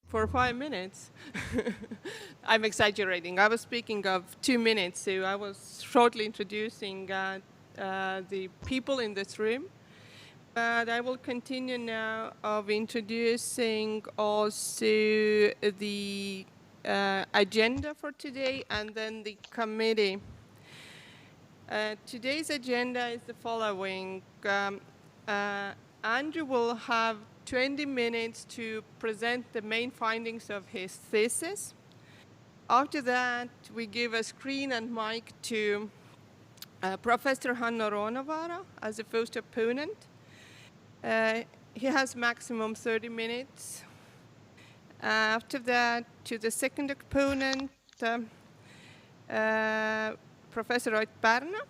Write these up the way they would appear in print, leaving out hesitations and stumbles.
For 5 minutes. I'm exaggerating. I was speaking of 2 minutes, so I was shortly introducing the people in this room. But I will continue now of introducing also the agenda for today and then the committee. Today's agenda is the following. Andrew will have 20 minutes to present the main findings of his thesis. After that, we give a screen and mic to Professor Hannu Ruonavaara as a first opponent. He has maximum 30 minutes. After that, to the second opponent, Professor Pärna.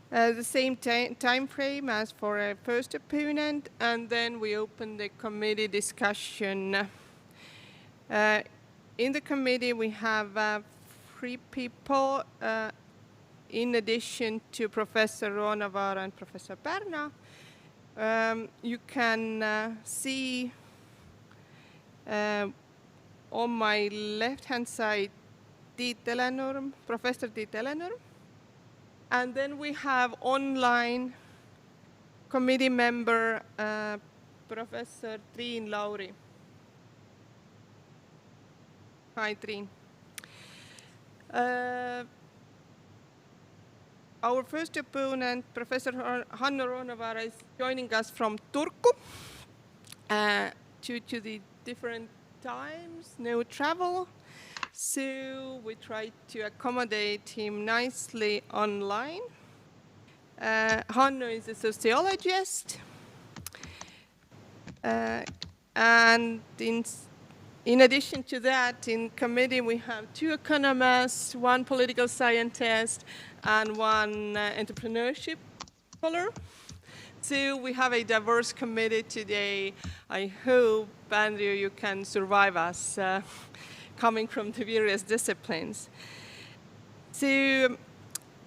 The same time frame as for a first opponent, and then we open the committee discussion. In the committee, we have 3 people, in addition to Professor Ruonavaara and Professor Pärna. You can see on my left-hand side Tiit Elenurm, Professor Tiit Elenurm. And then we have online committee member, Professor Triin Lauri. Hi, Triin. Our first opponent, Professor Hannu Ruonavaara, is joining us from Turku. Due to the different times, no travel. So we try to accommodate him nicely online. Hannu is a sociologist. And in addition to that, in committee we have 2 economists, 1 political scientist, and 1 entrepreneurship scholar. So we have a diverse committee today. I hope, Andrew, you can survive us coming from the various disciplines. So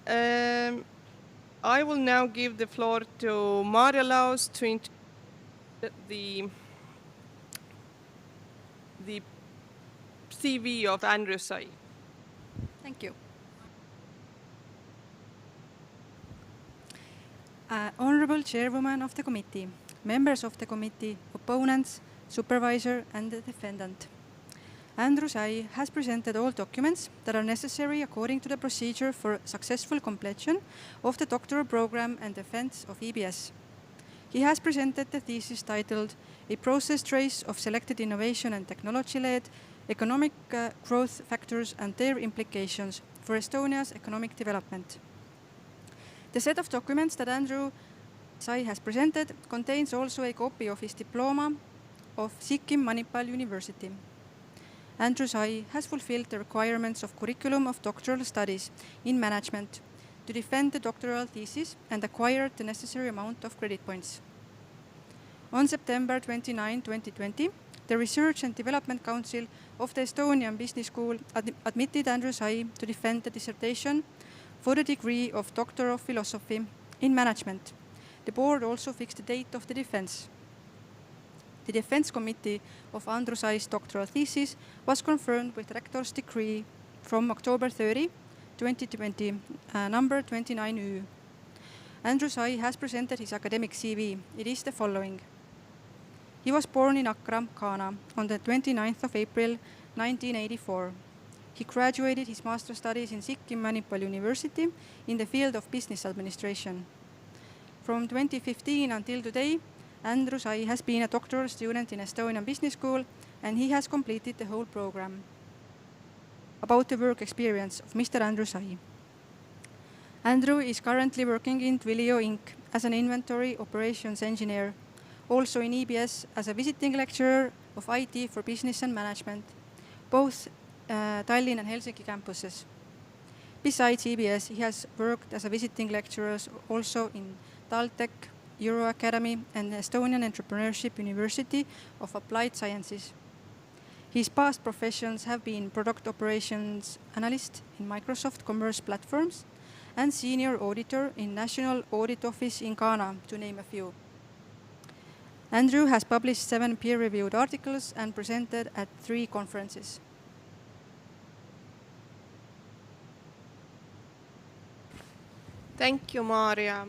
I will now give the floor to Maria-Laus to introduce the CV of Adjah Sai. Thank you. Honorable Chairwoman of the Committee, members of the Committee, opponents, Supervisor, and the defendant. Adjah Sai has presented all documents that are necessary according to the procedure for successful completion of the doctoral program and defense of EBS. He has presented the thesis titled A Process Trace of Selected Innovation and Technology-Led Economic Growth Factors and Their Implications for Estonia's Economic Development. The set of documents that Adjah Sai has presented contains also a copy of his diploma of Sikkim Manipal University. Adjah Sai has fulfilled the requirements of curriculum of doctoral studies in management to defend the doctoral thesis and acquired the necessary amount of credit points. On September 29, 2020, the Research and Development Council of the Estonian Business School admitted Adjah Sai to defend the dissertation for the degree of Doctor of Philosophy in Management. The board also fixed the date of the defense. The defense committee of Adjah Sai's doctoral thesis was confirmed with rector's decree from October 30, 2020, number 29U. Adjah Sai has presented his academic CV. It is the following. He was born in Accra, Ghana, on the 29th of April, 1984. He graduated his master's studies in Sikkim Manipal University in the field of business administration. From 2015 until today, Adjah Sai has been a doctoral student in Estonian Business School, and he has completed the whole program. About the work experience of Mr. Adjah Sai. Andrew is currently working in Twilio Inc. as an inventory operations engineer, also in EBS as a visiting lecturer of IT for business and management, both Tallinn and Helsinki campuses. Besides EBS, he has worked as a visiting lecturer also in Taltech, Euro Academy, and Estonian Entrepreneurship University of Applied Sciences. His past professions have been product operations analyst in Microsoft Commerce Platforms and senior auditor in National Audit Office in Ghana, to name a few. Andrew has published 7 peer-reviewed articles and presented at 3 conferences. Thank you, Maria.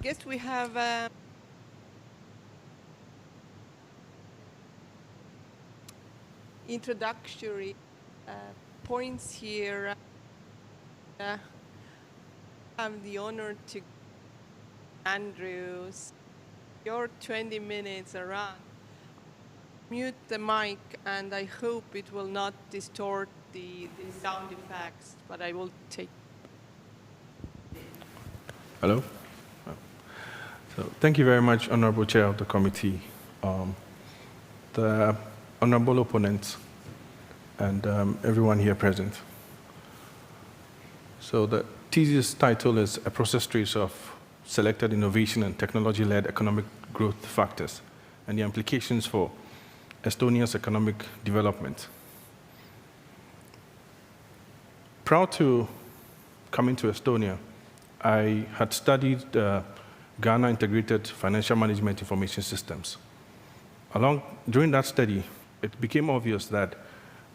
Guess we have introductory points here. I have the honor to Andrews. Your 20 minutes around. Mute the mic, and I hope it will not distort the sound effects, but I will take. Hello. So thank you very much, Honorable Chair of the committee, the honorable opponents, and everyone here present. So the thesis title is A Process Trace of Selected Innovation and Technology-Led Economic Growth Factors and the Implications for Estonia's Economic Development. Prior to coming to Estonia, I had studied Ghana Integrated Financial Management Information Systems. During that study, it became obvious that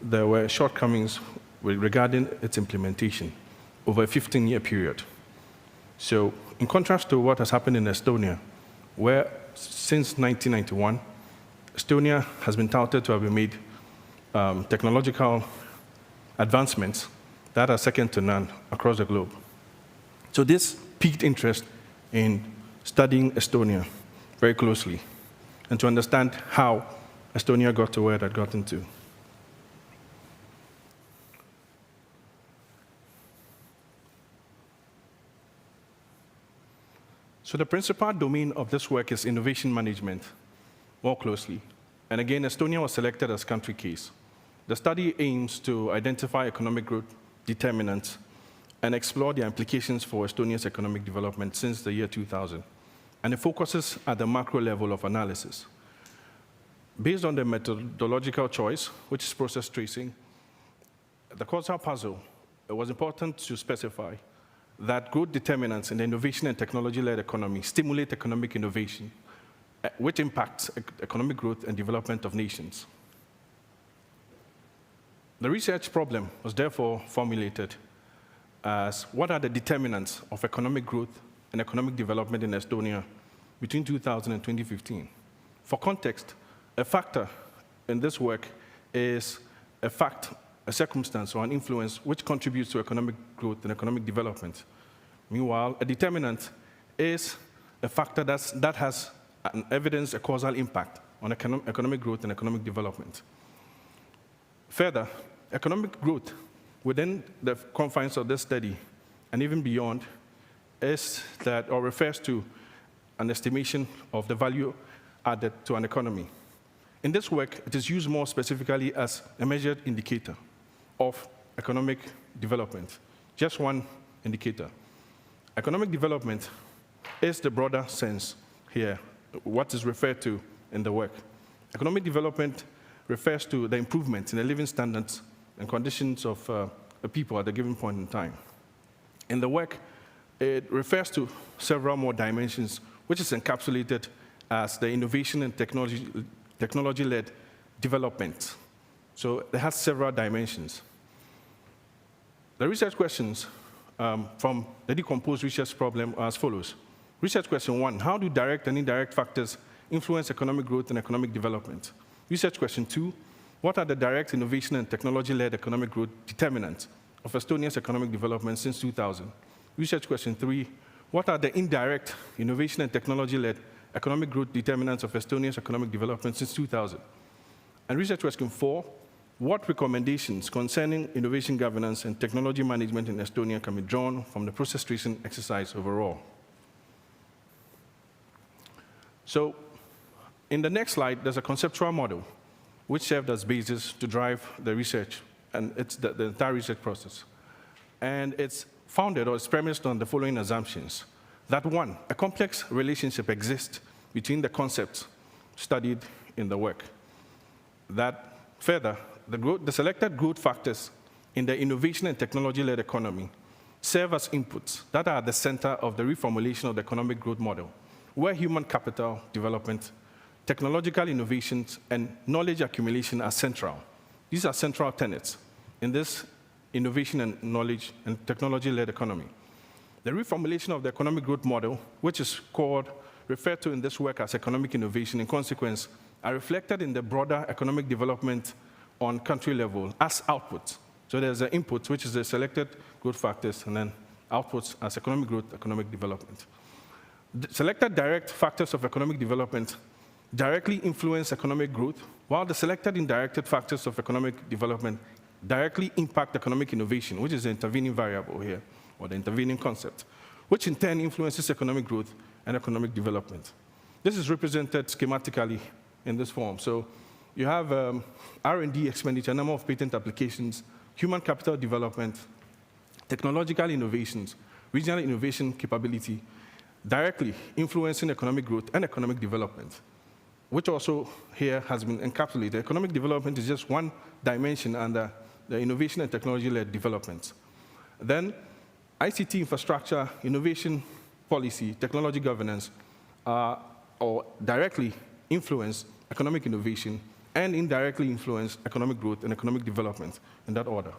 there were shortcomings regarding its implementation over a 15-year period. So, in contrast to what has happened in Estonia, where since 1991, Estonia has been touted to have made technological advancements that are second to none across the globe. So this piqued interest in studying Estonia very closely and to understand how Estonia got to where it had gotten to. So the principal domain of this work is innovation management, more closely. And again, Estonia was selected as country case. The study aims to identify economic growth determinants and explore the implications for Estonia's economic development since the year 2000. And it focuses at the macro level of analysis. Based on the methodological choice, which is process tracing, the causal puzzle, it was important to specify that growth determinants in the innovation and technology-led economy stimulate economic innovation, which impacts economic growth and development of nations. The research problem was therefore formulated as what are the determinants of economic growth and economic development in Estonia between 2000 and 2015. For context, a factor in this work is a fact, a circumstance, or an influence which contributes to economic growth and economic development. Meanwhile, a determinant is a factor that has an evidence, a causal impact on economic growth and economic development. Further, economic growth within the confines of this study and even beyond is that, or refers to, an estimation of the value added to an economy. In this work, it is used more specifically as a measured indicator of economic development. Just one indicator. Economic development is the broader sense here, what is referred to in the work. Economic development refers to the improvement in the living standards and conditions of the people at a given point in time. In the work, it refers to several more dimensions, which is encapsulated as the innovation and technology-led development. So it has several dimensions. The research questions from the decomposed research problem are as follows. Research question 1, how do direct and indirect factors influence economic growth and economic development? Research question 2, what are the direct innovation and technology-led economic growth determinants of Estonia's economic development since 2000? Research question 3, what are the indirect innovation and technology-led economic growth determinants of Estonia's economic development since 2000? And research question 4, what recommendations concerning innovation governance and technology management in Estonia can be drawn from the process tracing exercise overall? So, in the next slide, there's a conceptual model which served as basis to drive the research, and it's the entire research process. And it's founded or it's premised on the following assumptions. That 1, a complex relationship exists between the concepts studied in the work. That further, the selected growth factors in the innovation and technology-led economy serve as inputs that are at the center of the reformulation of the economic growth model, where human capital development, technological innovations, and knowledge accumulation are central. These are central tenets in this innovation and knowledge and technology-led economy. The reformulation of the economic growth model, which is referred to in this work as economic innovation, in consequence, are reflected in the broader economic development on country level as outputs. So there's an input, which is the selected growth factors, and then outputs as economic growth, economic development. The selected direct factors of economic development directly influence economic growth, while the selected indirected factors of economic development directly impact economic innovation, which is the intervening variable here, or the intervening concept, which in turn influences economic growth and economic development. This is represented schematically in this form. So you have R&D expenditure, number of patent applications, human capital development, technological innovations, regional innovation capability, directly influencing economic growth and economic development, which also here has been encapsulated. Economic development is just one dimension under the innovation and technology-led development. Then ICT infrastructure, innovation policy, technology governance, or directly influence economic innovation and indirectly influence economic growth and economic development in that order.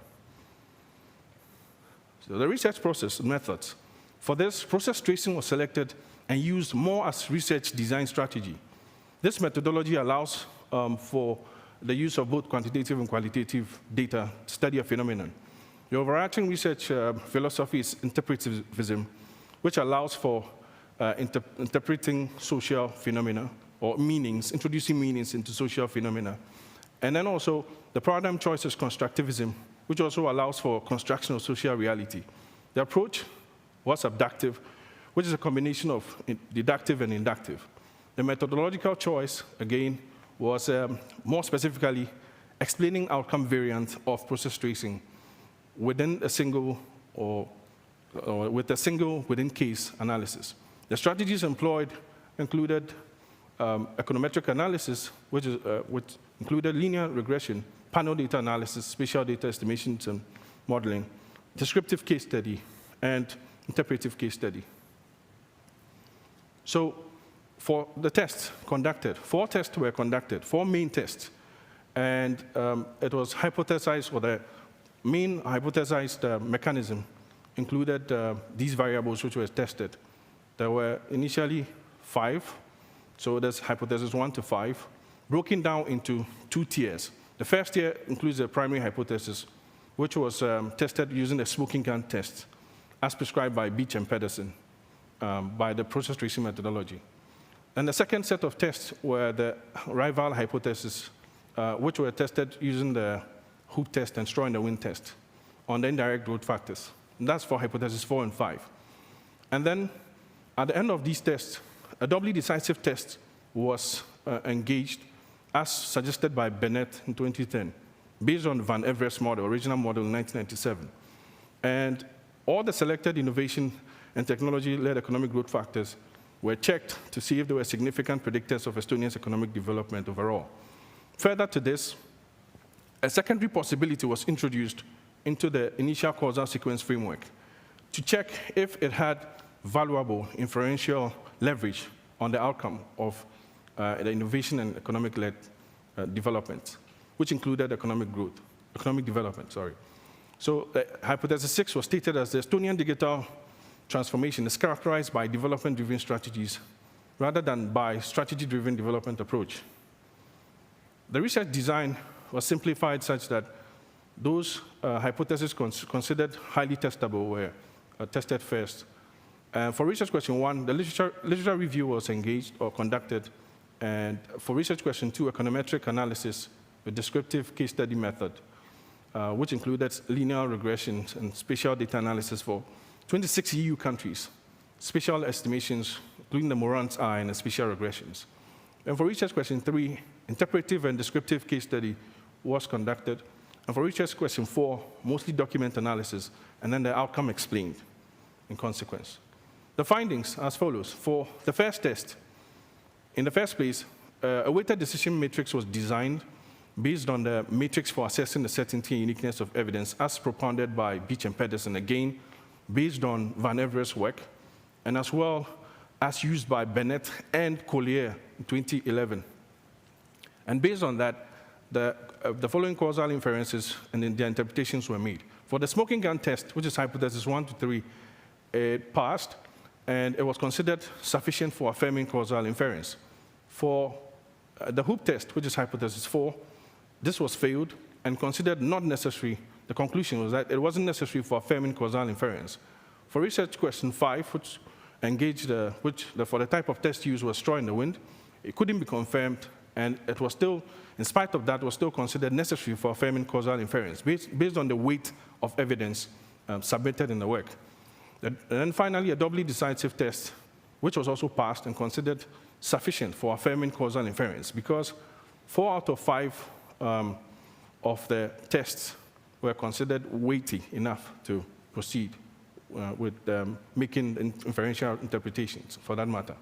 So the research process and methods. For this, process tracing was selected and used more as research design strategy. This methodology allows for the use of both quantitative and qualitative data to study a phenomenon. The overarching research philosophy is interpretivism, which allows for interpreting social phenomena or meanings, introducing meanings into social phenomena. And then also, the paradigm choice is constructivism, which also allows for construction of social reality. The approach was abductive, which is a combination of deductive and inductive. The methodological choice, again, was more specifically explaining outcome variant of process tracing within a single or with a single within case analysis. The strategies employed included econometric analysis, which included linear regression, panel data analysis, spatial data estimations and modeling, descriptive case study, and interpretive case study. So for the tests conducted, 4 tests were conducted, 4 main tests. And it was hypothesized, or the main hypothesized mechanism included these variables which were tested. There were initially 5. So there's hypothesis 1 to 5, broken down into 2 tiers. The first tier includes the primary hypothesis, which was tested using the smoking gun test, as prescribed by Beach and Pedersen, by the process tracing methodology. And the second set of tests were the rival hypothesis, which were tested using the hoop test and straw in the wind test on the indirect growth factors. And that's for hypothesis 4 and 5. And then at the end of these tests, a doubly decisive test was engaged, as suggested by Bennett in 2010, based on Van Everest's model, original model in 1997. And all the selected innovation and technology-led economic growth factors were checked to see if there were significant predictors of Estonia's economic development overall. Further to this, a secondary possibility was introduced into the initial causal sequence framework to check if it had valuable inferential leverage on the outcome of the innovation and economic-led development, which included economic development, sorry. So hypothesis 6 was stated as the Estonian digital transformation is characterized by development-driven strategies rather than by strategy-driven development approach. The research design was simplified such that those hypotheses considered highly testable were tested first. For research question 1, the literature review was engaged or conducted, and for research question 2, econometric analysis with descriptive case study method, which included linear regressions and spatial data analysis for 26 EU countries, spatial estimations, including the Morant's eye and the spatial regressions. And for research question 3, interpretive and descriptive case study was conducted. And for research question 4, mostly document analysis, and then the outcome explained in consequence. The findings as follows. For the first test, in the first place, a weighted decision matrix was designed based on the matrix for assessing the certainty and uniqueness of evidence as propounded by Beach and Pedersen, again, based on Van Everest's work, and as well as used by Bennett and Collier in 2011. And based on that, the following causal inferences and their interpretations were made. For the smoking gun test, which is hypothesis 1 to 3, it passed, and it was considered sufficient for affirming causal inference. For the hoop test, which is hypothesis 4, this was failed and considered not necessary. The conclusion was that it wasn't necessary for affirming causal inference. For research question 5, which engaged, for the type of test used was straw in the wind, it couldn't be confirmed, and it was still, in spite of that, was still considered necessary for affirming causal inference based on the weight of evidence submitted in the work. And then finally, a doubly decisive test, which was also passed and considered sufficient for affirming causal inference, because 4 out of 5 of the tests were considered weighty enough to proceed with making inferential interpretations, for that matter.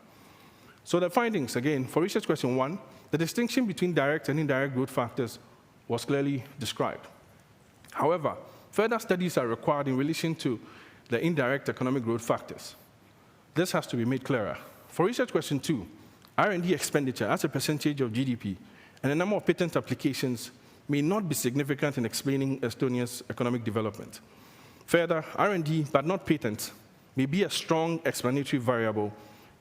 So the findings, again, for research question 1, the distinction between direct and indirect growth factors was clearly described. However, further studies are required in relation to the indirect economic growth factors. This has to be made clearer. For research question 2, R&D expenditure as a percentage of GDP and the number of patent applications may not be significant in explaining Estonia's economic development. Further, R&D, but not patents, may be a strong explanatory variable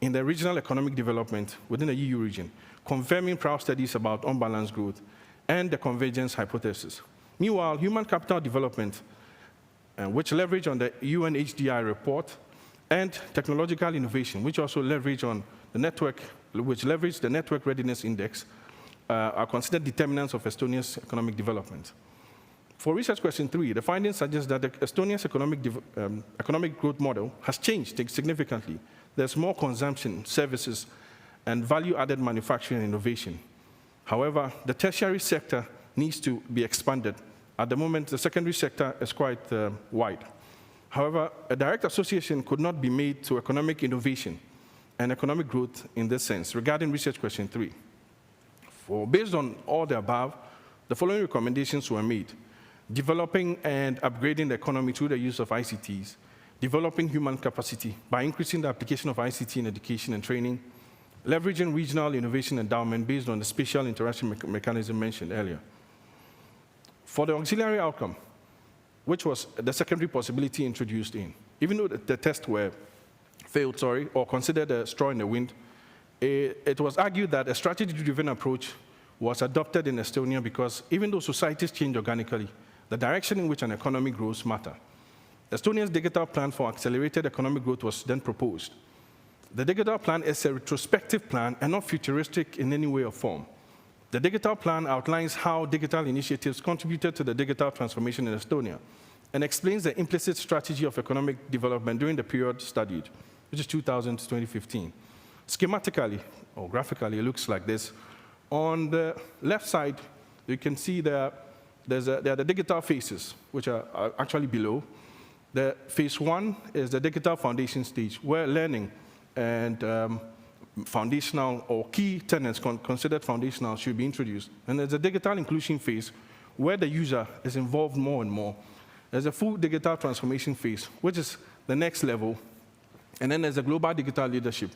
in the regional economic development within the EU region, confirming prior studies about unbalanced growth and the convergence hypothesis. Meanwhile, human capital development, which leverage on the UNHDI report, and technological innovation, which also leverage on the network, which leverage the Network Readiness Index, are considered determinants of Estonia's economic development. For research question 3, the findings suggest that Estonia's economic growth model has changed significantly. There's more consumption, services, and value-added manufacturing and innovation. However, the tertiary sector needs to be expanded. At the moment, the secondary sector is quite wide. However, a direct association could not be made to economic innovation and economic growth in this sense regarding research question 3. Based on all the above, the following recommendations were made: developing and upgrading the economy through the use of ICTs, developing human capacity by increasing the application of ICT in education and training, leveraging regional innovation endowment based on the spatial interaction mechanism mentioned earlier. For the auxiliary outcome, which was the secondary possibility introduced in, even though the tests were failed, or considered a straw in the wind, it was argued that a strategy-driven approach was adopted in Estonia because even though societies change organically, the direction in which an economy grows matter. Estonia's digital plan for accelerated economic growth was then proposed. The digital plan is a retrospective plan and not futuristic in any way or form. The digital plan outlines how digital initiatives contributed to the digital transformation in Estonia and explains the implicit strategy of economic development during the period studied, which is 2000 to 2015. Schematically, or graphically, it looks like this. On the left side, you can see there are the digital phases, which are actually below. The phase 1 is the digital foundation stage, where learning and foundational or key tenets considered foundational should be introduced. And there's a digital inclusion phase, where the user is involved more and more. There's a full digital transformation phase, which is the next level. And then there's a global digital leadership.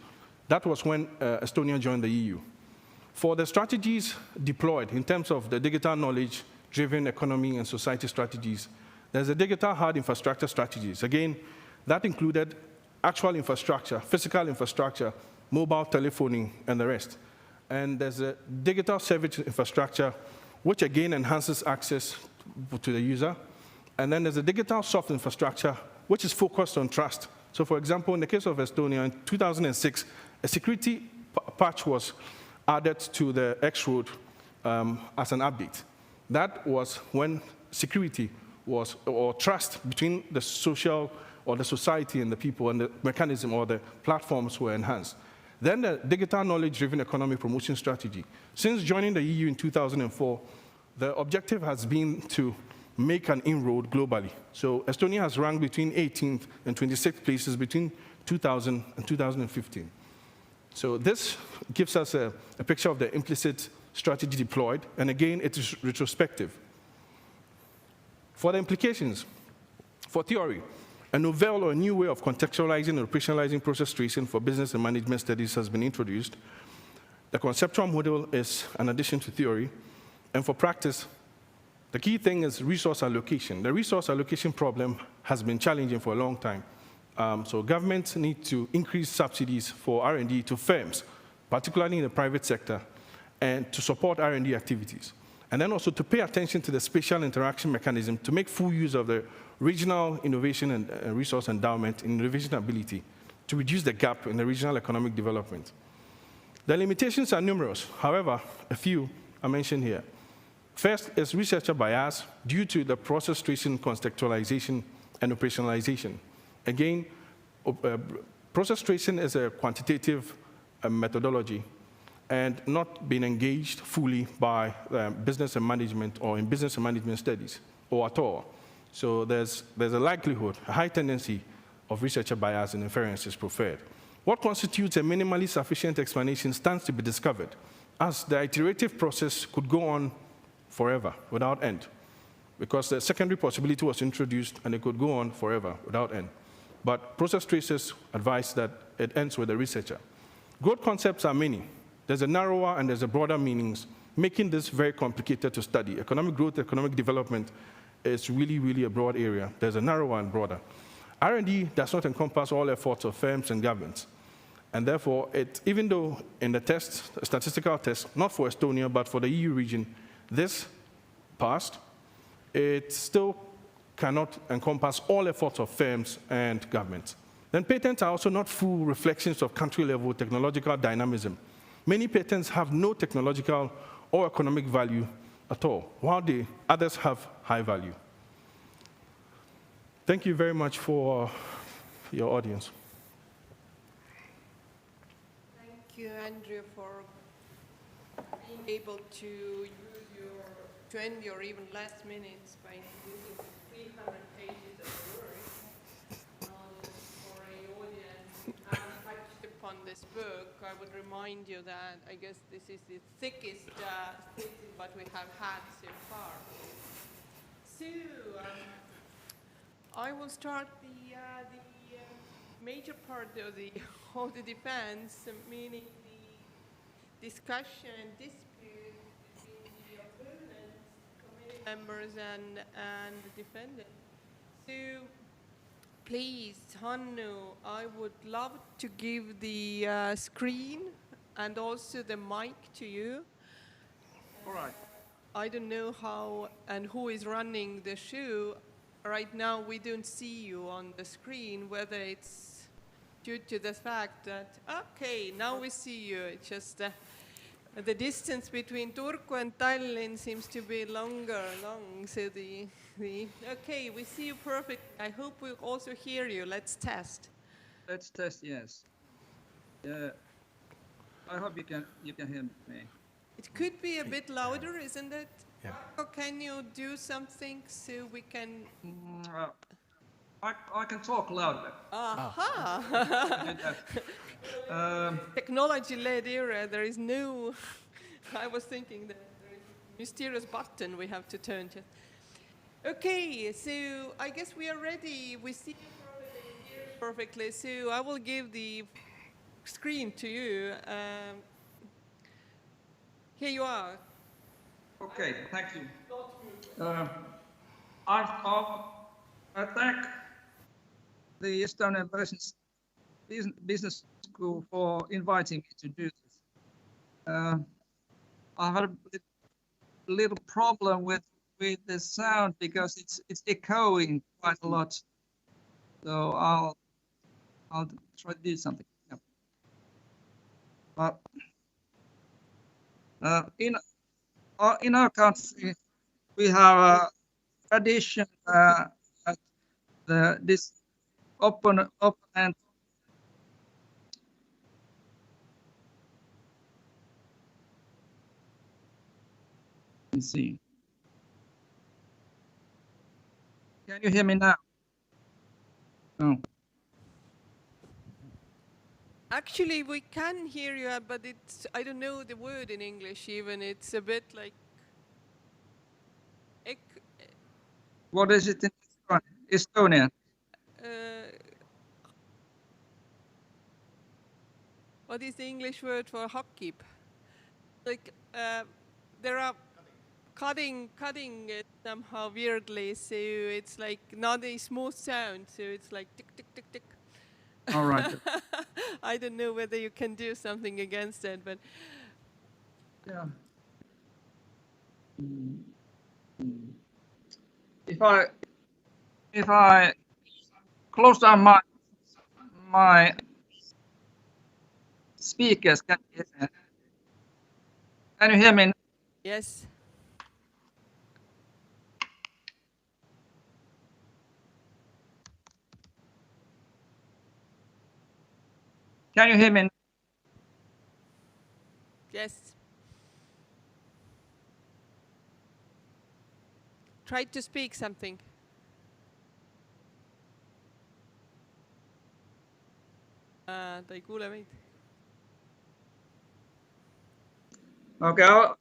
That was when Estonia joined the EU. For the strategies deployed in terms of the digital knowledge-driven economy and society strategies, there's a digital hard infrastructure strategies. Again, that included actual infrastructure, physical infrastructure, mobile telephony, and the rest. And there's a digital service infrastructure, which again enhances access to the user. And then there's a digital soft infrastructure, which is focused on trust. So for example, in the case of Estonia, in 2006, a security patch was added to the X road as an update. That was when security was, or trust between the social or the society and the people and the mechanism or the platforms were enhanced. Then the digital knowledge-driven economic promotion strategy. Since joining the EU in 2004, the objective has been to make an inroad globally. So Estonia has ranked between 18th and 26th places between 2000 and 2015. So this gives us a picture of the implicit strategy deployed, and again, it is retrospective. For the implications, for theory, A novel or a new way of contextualizing and operationalizing process tracing for business and management studies has been introduced. The conceptual model is an addition to theory, and for practice, the key thing is resource allocation. The resource allocation problem has been challenging for a long time. So governments need to increase subsidies for R&D to firms, particularly in the private sector, and to support R&D activities. And then also to pay attention to the spatial interaction mechanism to make full use of the regional innovation and resource endowment in innovation ability to reduce the gap in the regional economic development. The limitations are numerous. However, a few are mentioned here. First is researcher bias due to the process tracing contextualization and operationalization. Again, process tracing is a quantitative methodology and not being engaged fully by business and management or in business and management studies or at all. So there's a likelihood, a high tendency of researcher bias and inference is preferred. What constitutes a minimally sufficient explanation stands to be discovered, as the iterative process could go on forever without end, because the secondary possibility was introduced and it could go on forever without end. But process tracers advise that it ends with the researcher. Growth concepts are many. There's a narrower and there's a broader meanings, making this very complicated to study. Economic growth, economic development is really, really a broad area. There's a narrower and broader. R&D does not encompass all efforts of firms and governments. And therefore, even though in the test, statistical test, not for Estonia, but for the EU region, this passed, it still cannot encompass all efforts of firms and governments. Then patents are also not full reflections of country-level technological dynamism. Many patents have no technological or economic value at all, while the others have high value. Thank you very much for your audience. Thank you, Andrew, for being able to end your even last minutes by using 300 pages of words. For an audience who haven't touched upon this book, I would remind you that I guess this is the thickest thesis that we have had so far. So, I will start the major part of the defense, meaning the discussion and dispute between the opponents, committee members, and the defendant. So, please, Hannu, I would love to give the screen and also the mic to you. All right. I don't know how and who is running the show. Right now, we don't see you on the screen, whether it's due to the fact that, okay, now we see you. It's just the distance between Turku and Tallinn seems to be long. So okay, we see you perfect. I hope we also hear you. Let's test. Let's test, yes. I hope you can hear me. It could be a bit louder, isn't it? Yeah. Or can you do something so we can... I can talk louder. Aha! Technology-led era, there is no... I was thinking that there is a mysterious button we have to turn to. Okay, so I guess we are ready. We see you perfectly, so I will give the screen to you. Here you are. Okay, thank you. I thank the Estonian Business School for inviting me to do this. I had a little problem with the sound because it's echoing quite a lot. So I'll try to do something. Yeah. But in our country, we have a tradition that this opponent. Let's see. Can you hear me now? No. Actually, we can hear you, but it's, I don't know the word in English even. It's a bit like... What is it in Estonian? what is the English word for hakkib? Like there are cutting it somehow weirdly, so it's like not a smooth sound, so it's like tick tick tick tick. All right. I don't know whether you can do something against it, but Yeah. If I close down my speakers, can you hear me? yes. Can you hear me? Yes. Try to speak something. Ta ei kuule meid. Okay.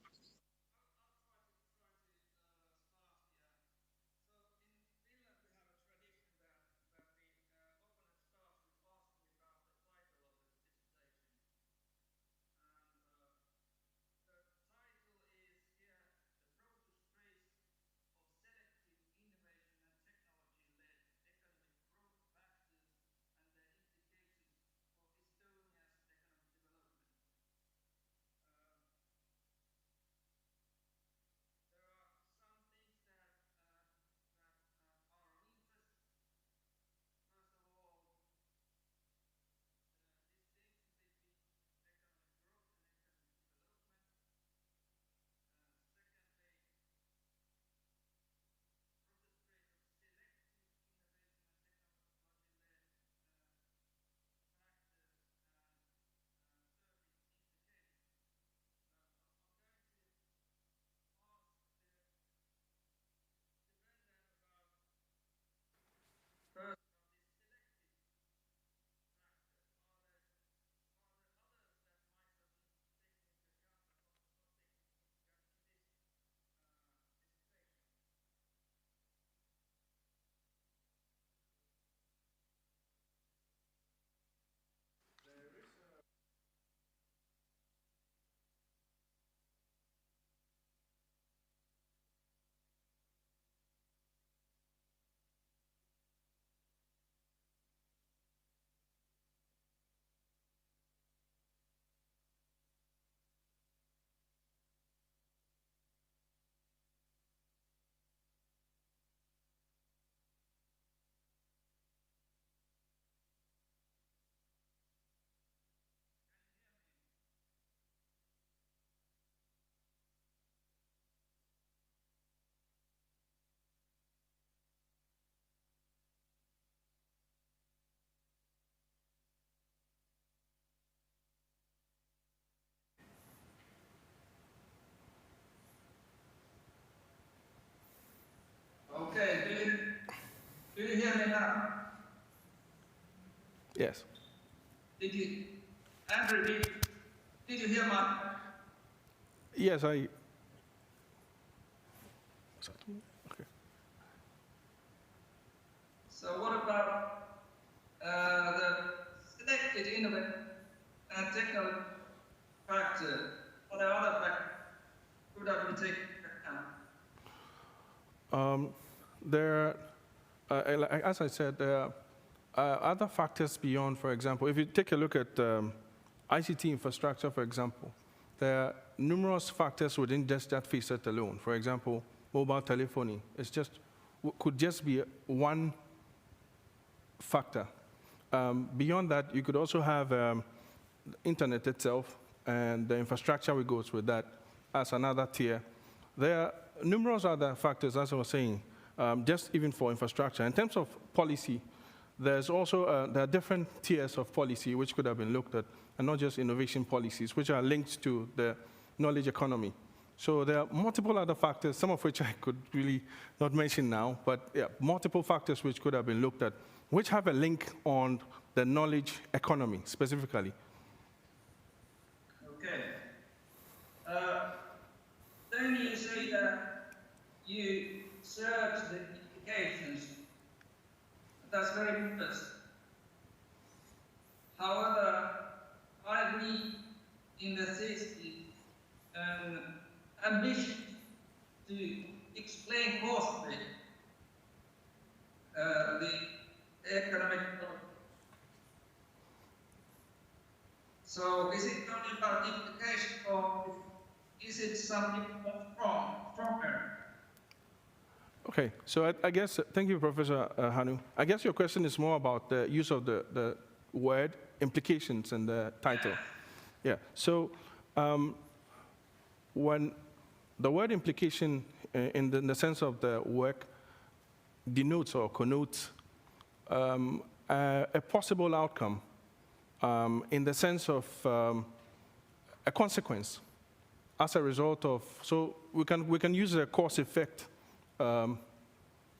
Okay. Do you hear me now? Yes. Andrew, did you hear my? Yes, I. Okay. So what about the selected innovation and technical factor? What are other factors could have been taken into account? There, as I said, there are other factors beyond, for example, if you take a look at ICT infrastructure, for example, there are numerous factors within just that facet alone. For example, mobile telephony could just be one factor. Beyond that, you could also have the internet itself and the infrastructure which goes with that as another tier. There are numerous other factors, as I was saying, just even for infrastructure. In terms of policy, there's also there are different tiers of policy which could have been looked at, and not just innovation policies, which are linked to the knowledge economy. So there are multiple other factors, some of which I could really not mention now, but yeah, multiple factors which could have been looked at, which have a link on the knowledge economy specifically. Okay. Then you say that you search the indications that's very interesting. However, I read in the thesis an ambition to explain costly the economic development. So is it only about implication, or is it something stronger? Okay, so I guess, thank you, Professor Hannu. I guess your question is more about the use of the word implications in the title. Yeah, so when the word implication in the sense of the work denotes or connotes a possible outcome in the sense of a consequence as a result of, so we can use a cause effect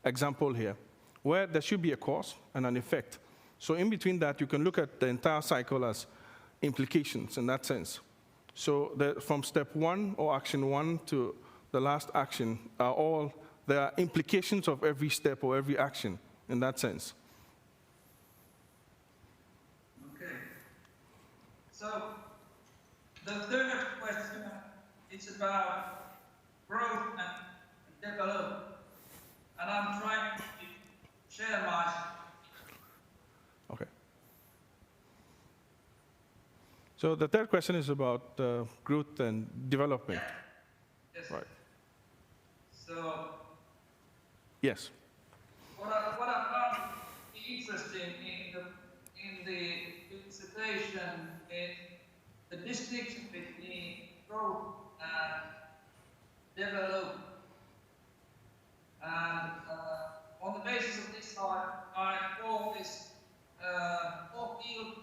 example here, where there should be a cause and an effect. So in between that, you can look at the entire cycle as implications in that sense. So from step one or action one to the last action there are implications of every step or every action in that sense. Okay. So the third question is about growth and development. And I'm trying to share my... Okay. So the third question is about growth and development. Yes. Right. So... Yes. What I found interesting in the dissertation is the distinction between growth and development. And on the basis of this, I call this whole field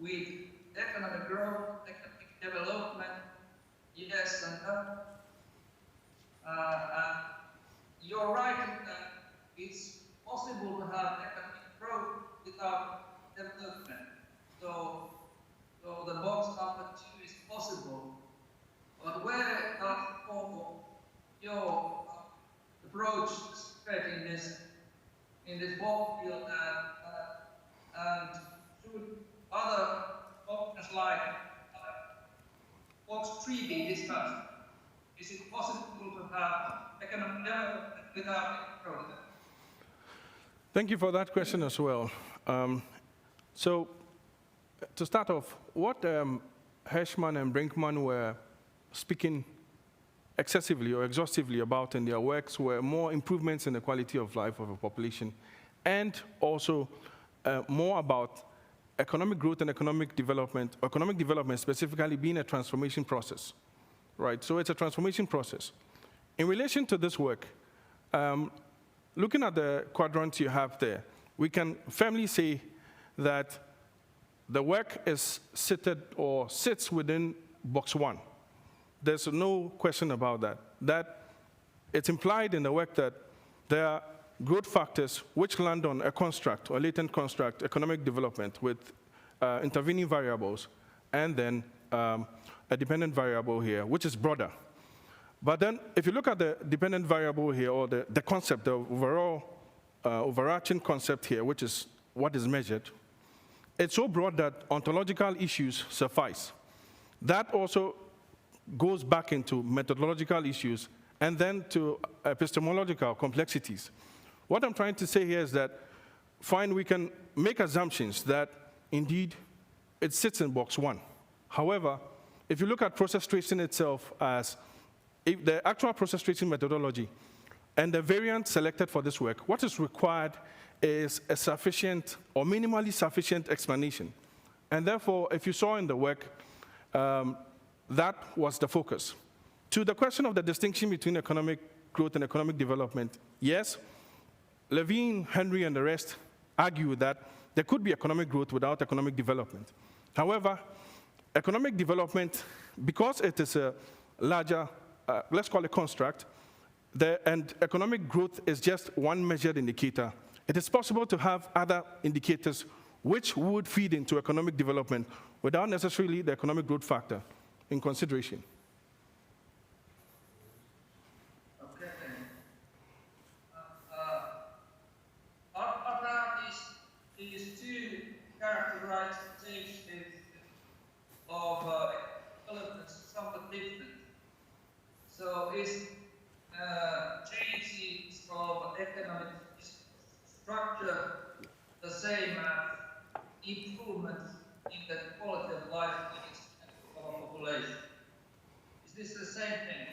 with economic growth, economic development, yes and no. And you're right that it's possible to have economic growth without development. So the box number 2 is possible. But where does your approach spread in this ball field, and should other options like box 3 be discussed? Is it possible to have economic development without growth? Thank you for that question as well. So to start off, what Hirschman and Brinkman were speaking excessively or exhaustively about in their works were more improvements in the quality of life of a population, and also more about economic growth and economic development specifically being a transformation process, right? So it's a transformation process. In relation to this work, looking at the quadrants you have there, we can firmly say that the work is sits within box 1. There's no question about that. That it's implied in the work that there are growth factors which land on a construct or latent construct, economic development with intervening variables, and then a dependent variable here, which is broader. But then if you look at the dependent variable here, or the concept, the overall overarching concept here, which is what is measured, it's so broad that ontological issues suffice. That also goes back into methodological issues and then to epistemological complexities. What I'm trying to say here is that, fine, we can make assumptions that indeed it sits in box 1. However, if you look at process tracing itself as if the actual process tracing methodology and the variant selected for this work, what is required is a sufficient or minimally sufficient explanation. And therefore, if you saw in the work, that was the focus. To the question of the distinction between economic growth and economic development, yes, Levine, Henry, and the rest argue that there could be economic growth without economic development. However, economic development, because it is a larger, let's call it construct, and economic growth is just one measured indicator, it is possible to have other indicators which would feed into economic development without necessarily the economic growth factor in consideration. Okay. this changes of economic structure the same as improvements in the quality of life of our population? Is this the same thing?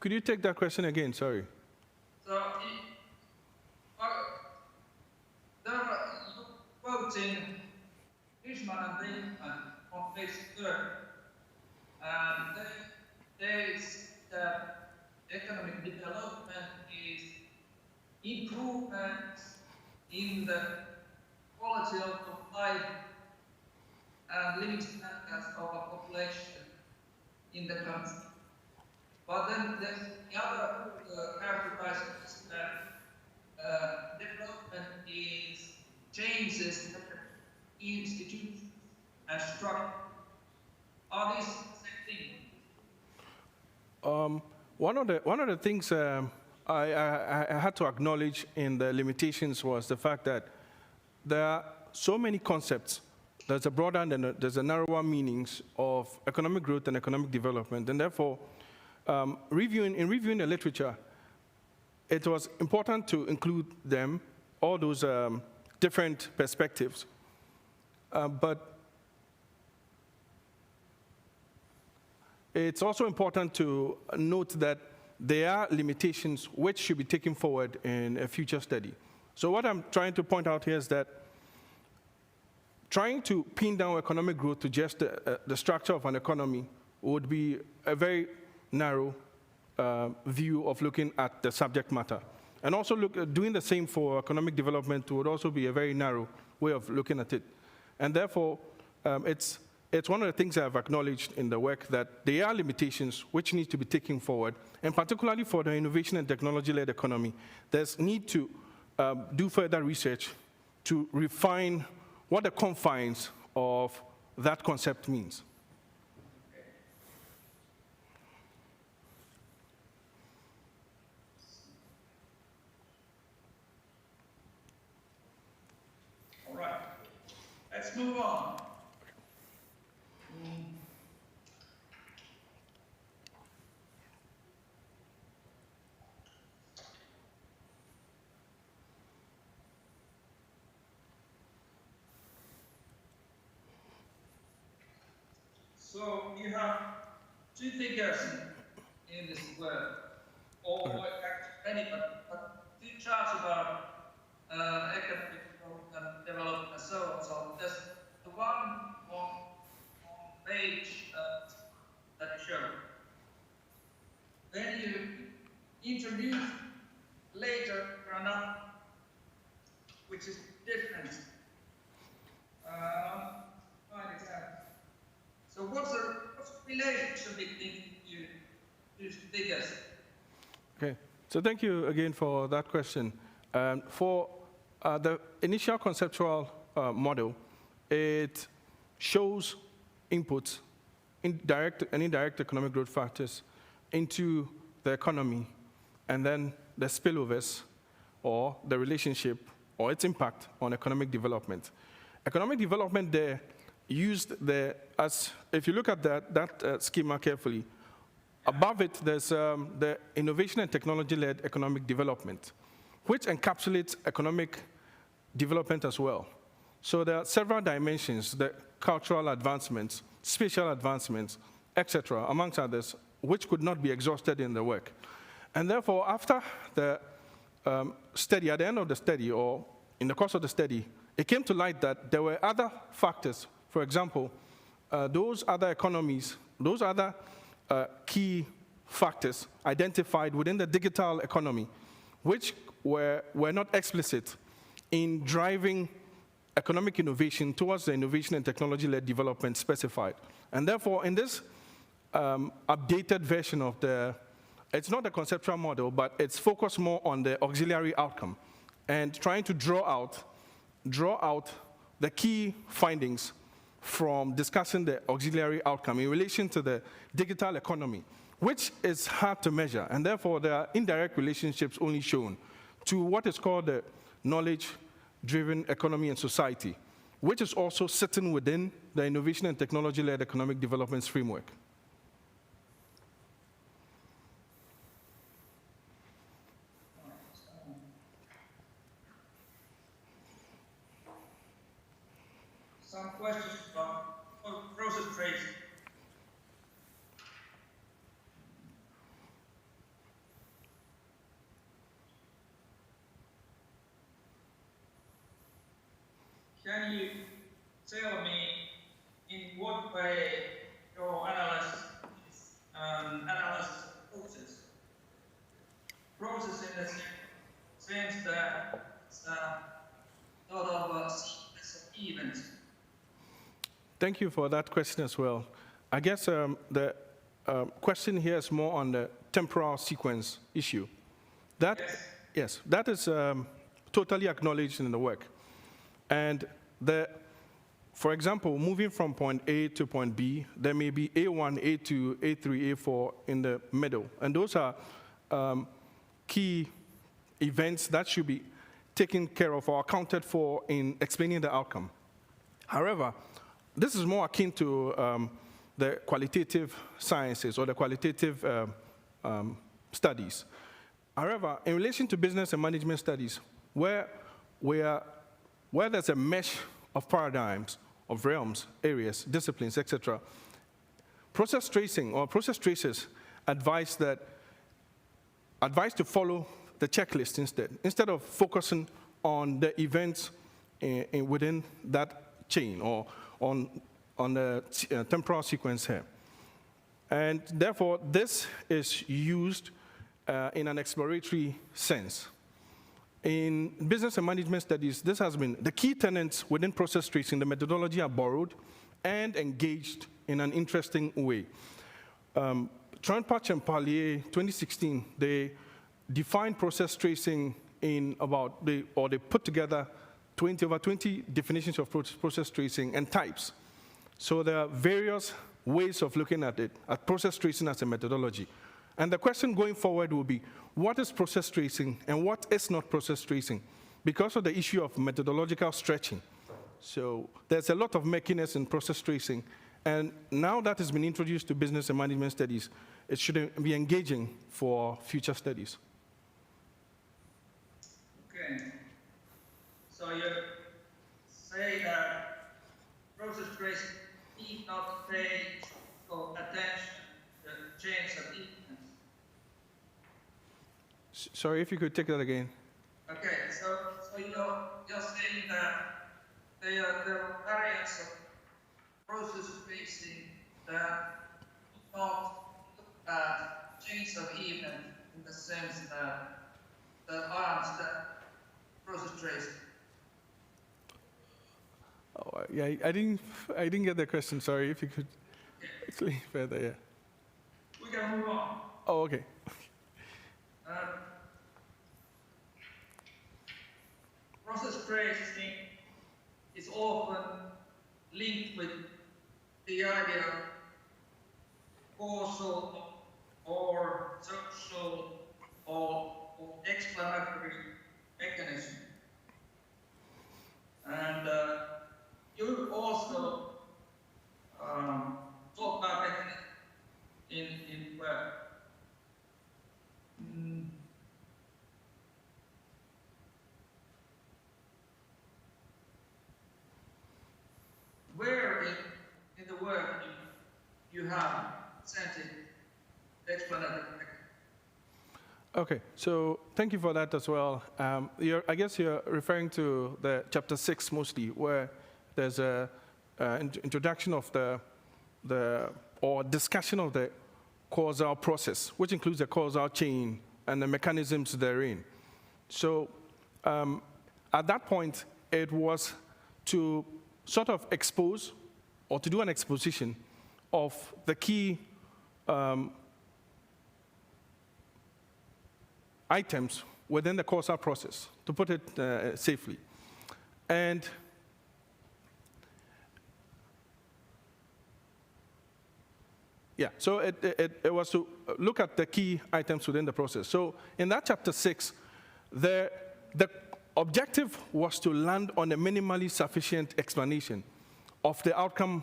Could you take that question again? Sorry. So, you're quoting Fishman and Brinkman on page 30, and they say that economic development is improvements in the quality of life and living standards of our population in the country. But then there's the other characterization that development is changes in institutions and structure. Are these the same thing? One of the things I had to acknowledge in the limitations was the fact that there are so many concepts. There's a broader and there's a narrower meanings of economic growth and economic development, and therefore, reviewing the literature, it was important to include them, all those different perspectives. But it's also important to note that there are limitations which should be taken forward in a future study. So what I'm trying to point out here is that trying to pin down economic growth to just the structure of an economy would be a very narrow view of looking at the subject matter. And also doing the same for economic development would also be a very narrow way of looking at it. And therefore, it's one of the things I've acknowledged in the work that there are limitations which need to be taken forward, and particularly for the innovation and technology-led economy, there's need to do further research to refine what the confines of that concept means. All right, let's move on. So you have two figures in this work, or actually many, but two charts about economic development and so on. So there's the one on page that you show. Then you introduce later another, which is different. Find it out. So what's the relationship between two figures? Okay, so thank you again for that question. For the initial conceptual model, it shows inputs, indirect and indirect economic growth factors into the economy, and then the spillovers, or the relationship, or its impact on economic development. Economic development there used as if you look at that schema carefully, above it there's the innovation and technology-led economic development, which encapsulates economic development as well. So there are several dimensions, the cultural advancements, spatial advancements, etc., amongst others, which could not be exhausted in the work. And therefore, after the study, at the end of the study, or in the course of the study, it came to light that there were other factors. For example, those other economies, those other key factors identified within the digital economy, which were not explicit in driving economic innovation towards the innovation and technology-led development specified. And therefore, in this updated version of it's not a conceptual model, but it's focused more on the auxiliary outcome and trying to draw out the key findings from discussing the auxiliary outcome in relation to the digital economy, which is hard to measure, and therefore there are indirect relationships only shown to what is called the knowledge-driven economy and society, which is also sitting within the innovation and technology-led economic development framework. some questions about process tracing. Can you tell me in what way your analysis is analysis of process? Process in the sense that it's a lot of a sequence of events. Thank you for that question as well. I guess the question here is more on the temporal sequence issue. That, yes, that is totally acknowledged in the work. And for example, moving from point A to point B, there may be A1, A2, A3, A4 in the middle. And those are key events that should be taken care of or accounted for in explaining the outcome. However, this is more akin to the qualitative sciences or the qualitative studies. However, in relation to business and management studies, where there's a mesh of paradigms, of realms, areas, disciplines, etc., process tracing or process tracers advise to follow the checklist instead of focusing on the events within that chain or on the temporal sequence here. And therefore, this is used in an exploratory sense. In business and management studies, this has been the key tenets within process tracing. The methodology are borrowed and engaged in an interesting way. Triin and Pallier, 2016, they defined process tracing in they put together over 20 definitions of process tracing and types. So there are various ways of looking at it, at process tracing as a methodology. And the question going forward will be, what is process tracing and what is not process tracing? Because of the issue of methodological stretching. So there's a lot of murkiness in process tracing. And now that has been introduced to business and management studies, it should be engaging for future studies. Okay. So you say that process tracing need not pay attention to the chains of events. Sorry, if you could take that again. Okay, so you're saying that there are variants of process tracing that do not look at chains of events in the sense that harms that process tracing. Oh, yeah, I didn't get the question. Sorry, if you could explain further. Yeah. We can move on. Oh, okay. Process tracing is often linked with the idea of causal or social or explanatory mechanism. And you also talk about it in work. Where in the work you have presented the explanatory mechanism? Okay, so thank you for that as well. I guess you're referring to the chapter 6 mostly, where there's a introduction of or discussion of the causal process, which includes the causal chain and the mechanisms therein. So at that point, it was to sort of expose or to do an exposition of the key items within the causal process, to put it safely. And yeah, so it was to look at the key items within the process. So in that chapter 6, the objective was to land on a minimally sufficient explanation of the outcome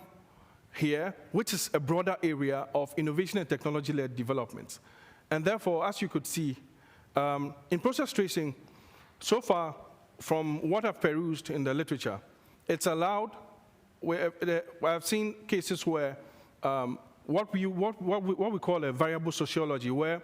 here, which is a broader area of innovation and technology-led developments. And therefore, as you could see, in process tracing, so far, from what I've perused in the literature, it's allowed I've seen cases where what we call a variable sociology, where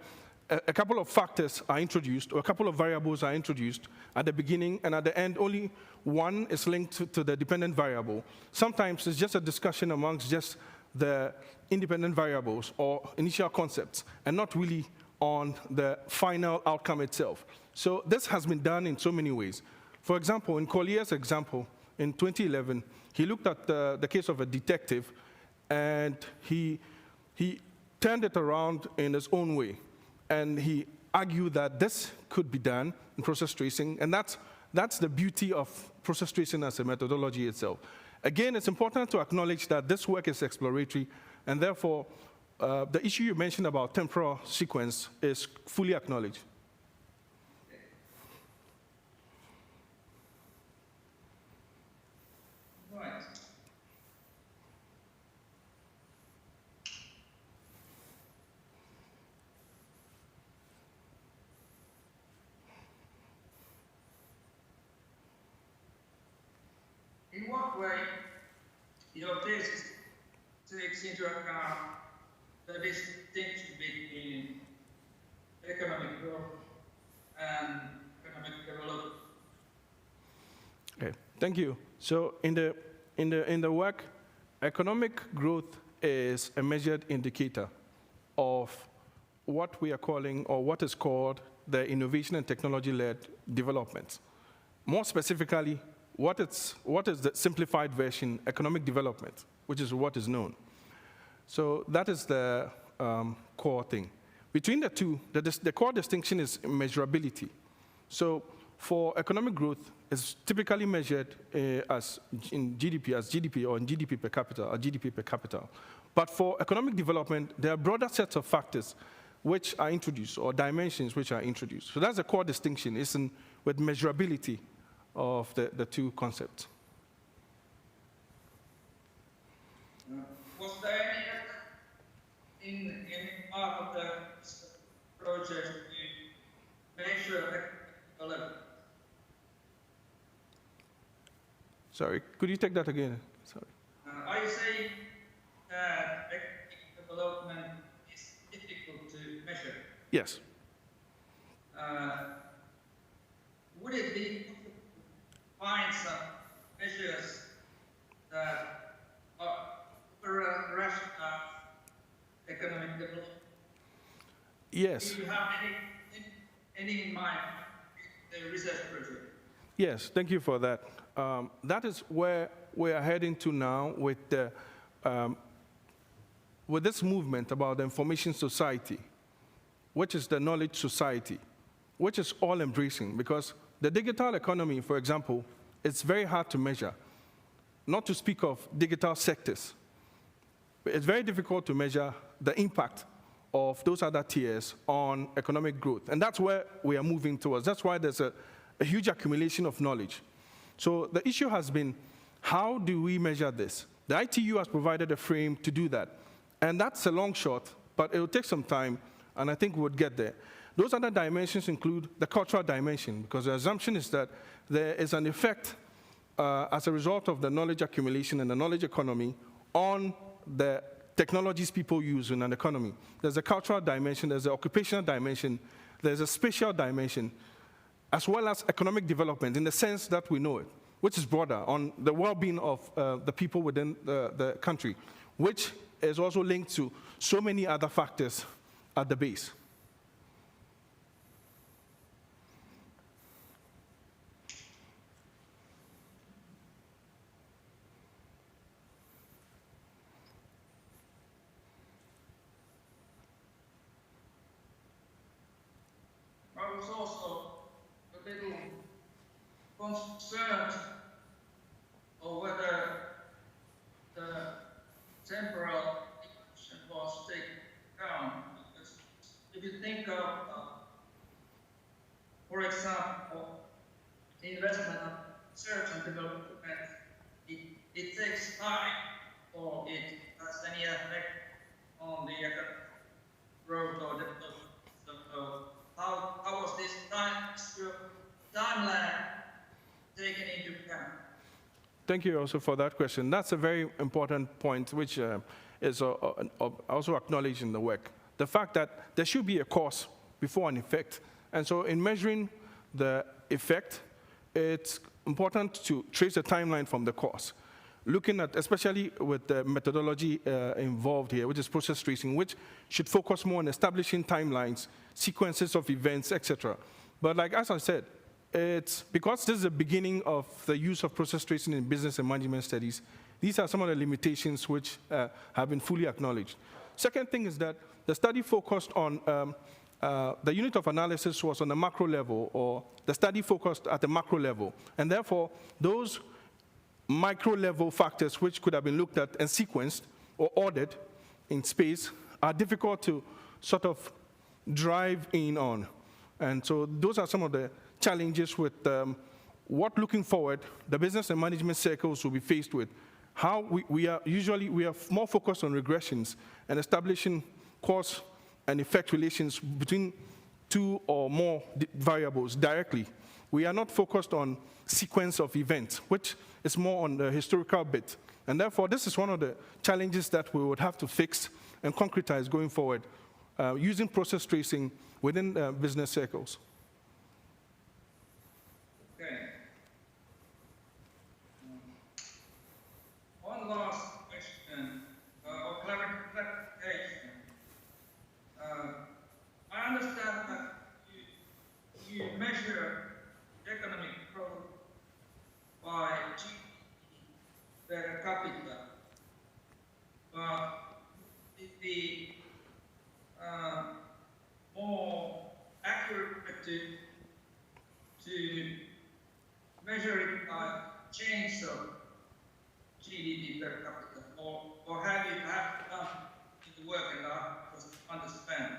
a couple of factors are introduced, or a couple of variables are introduced at the beginning, and at the end, only one is linked to the dependent variable. Sometimes it's just a discussion amongst just the independent variables or initial concepts, and not really on the final outcome itself. So this has been done in so many ways. For example, in Collier's example, in 2011, he looked at the case of a detective, and he turned it around in his own way. And he argued that this could be done in process tracing, and that's the beauty of process tracing as a methodology itself. Again, it's important to acknowledge that this work is exploratory, and therefore, the issue you mentioned about temporal sequence is fully acknowledged. Right. In what way your thesis takes into account the distinction between economic growth and economic development? Okay, thank you. So in the work, economic growth is a measured indicator of what we are calling, or what is called, the innovation and technology-led development. More specifically, what is the simplified version, economic development, which is what is known. So that is the core thing. Between the two, the core distinction is measurability. So for economic growth, it's typically measured as in GDP, or in GDP per capita, or GDP per capita. But for economic development, there are broader sets of factors which are introduced, or dimensions which are introduced. So that's the core distinction, is with measurability of the two concepts. Was there any in part of the project to measure development? Sorry, could you take that again? Sorry. Are you saying that economic development is difficult to measure? Yes. Would it be possible to find some measures that are rational economic development? Yes. Do you have any in mind in the research project? Yes, thank you for that. That is where we are heading to now with this movement about the information society, which is the knowledge society, which is all-embracing, because the digital economy, for example, it's very hard to measure, not to speak of digital sectors. It's very difficult to measure the impact of those other tiers on economic growth, and that's where we are moving towards. That's why there's a huge accumulation of knowledge. So the issue has been, how do we measure this? The ITU has provided a frame to do that, and that's a long shot, but it will take some time, and I think we would get there. Those other dimensions include the cultural dimension, because the assumption is that there is an effect as a result of the knowledge accumulation and the knowledge economy on the technologies people use in an economy. There's a cultural dimension, there's an occupational dimension, there's a spatial dimension, as well as economic development in the sense that we know it, which is broader, on the well-being of the people within the country, which is also linked to so many other factors at the base. I was also a little concerned of whether the temporal dimension was taken down. Because if you think of, for example, investment in research and development, it takes time, or it has any effect on the economic growth or development. So how was this timeline taken into account? Thank you also for that question. That's a very important point, which is also acknowledged in the work. The fact that there should be a cause before an effect. And so in measuring the effect, it's important to trace the timeline from the cause. Looking at, especially with the methodology involved here, which is process tracing, which should focus more on establishing timelines, sequences of events, etc. But like as I said, it's because this is the beginning of the use of process tracing in business and management studies. These are some of the limitations which have been fully acknowledged. Second thing is that the study focused on, the unit of analysis was on the macro level, or the study focused at the macro level. And therefore, those micro level factors which could have been looked at and sequenced or ordered in space are difficult to sort of drive in on. And so those are some of the challenges with what looking forward the business and management circles will be faced with. How we are more focused on regressions and establishing cause and effect relations between two or more variables directly. We are not focused on sequence of events, which is more on the historical bit. And therefore, this is one of the challenges that we would have to fix and concretize going forward, using process tracing within business circles. Okay. One last question, or clarification. I understand that you measure economic growth by GDP per capita, but the more accurate method to measure it by change of GDP per capita, or have you done in the work and understand?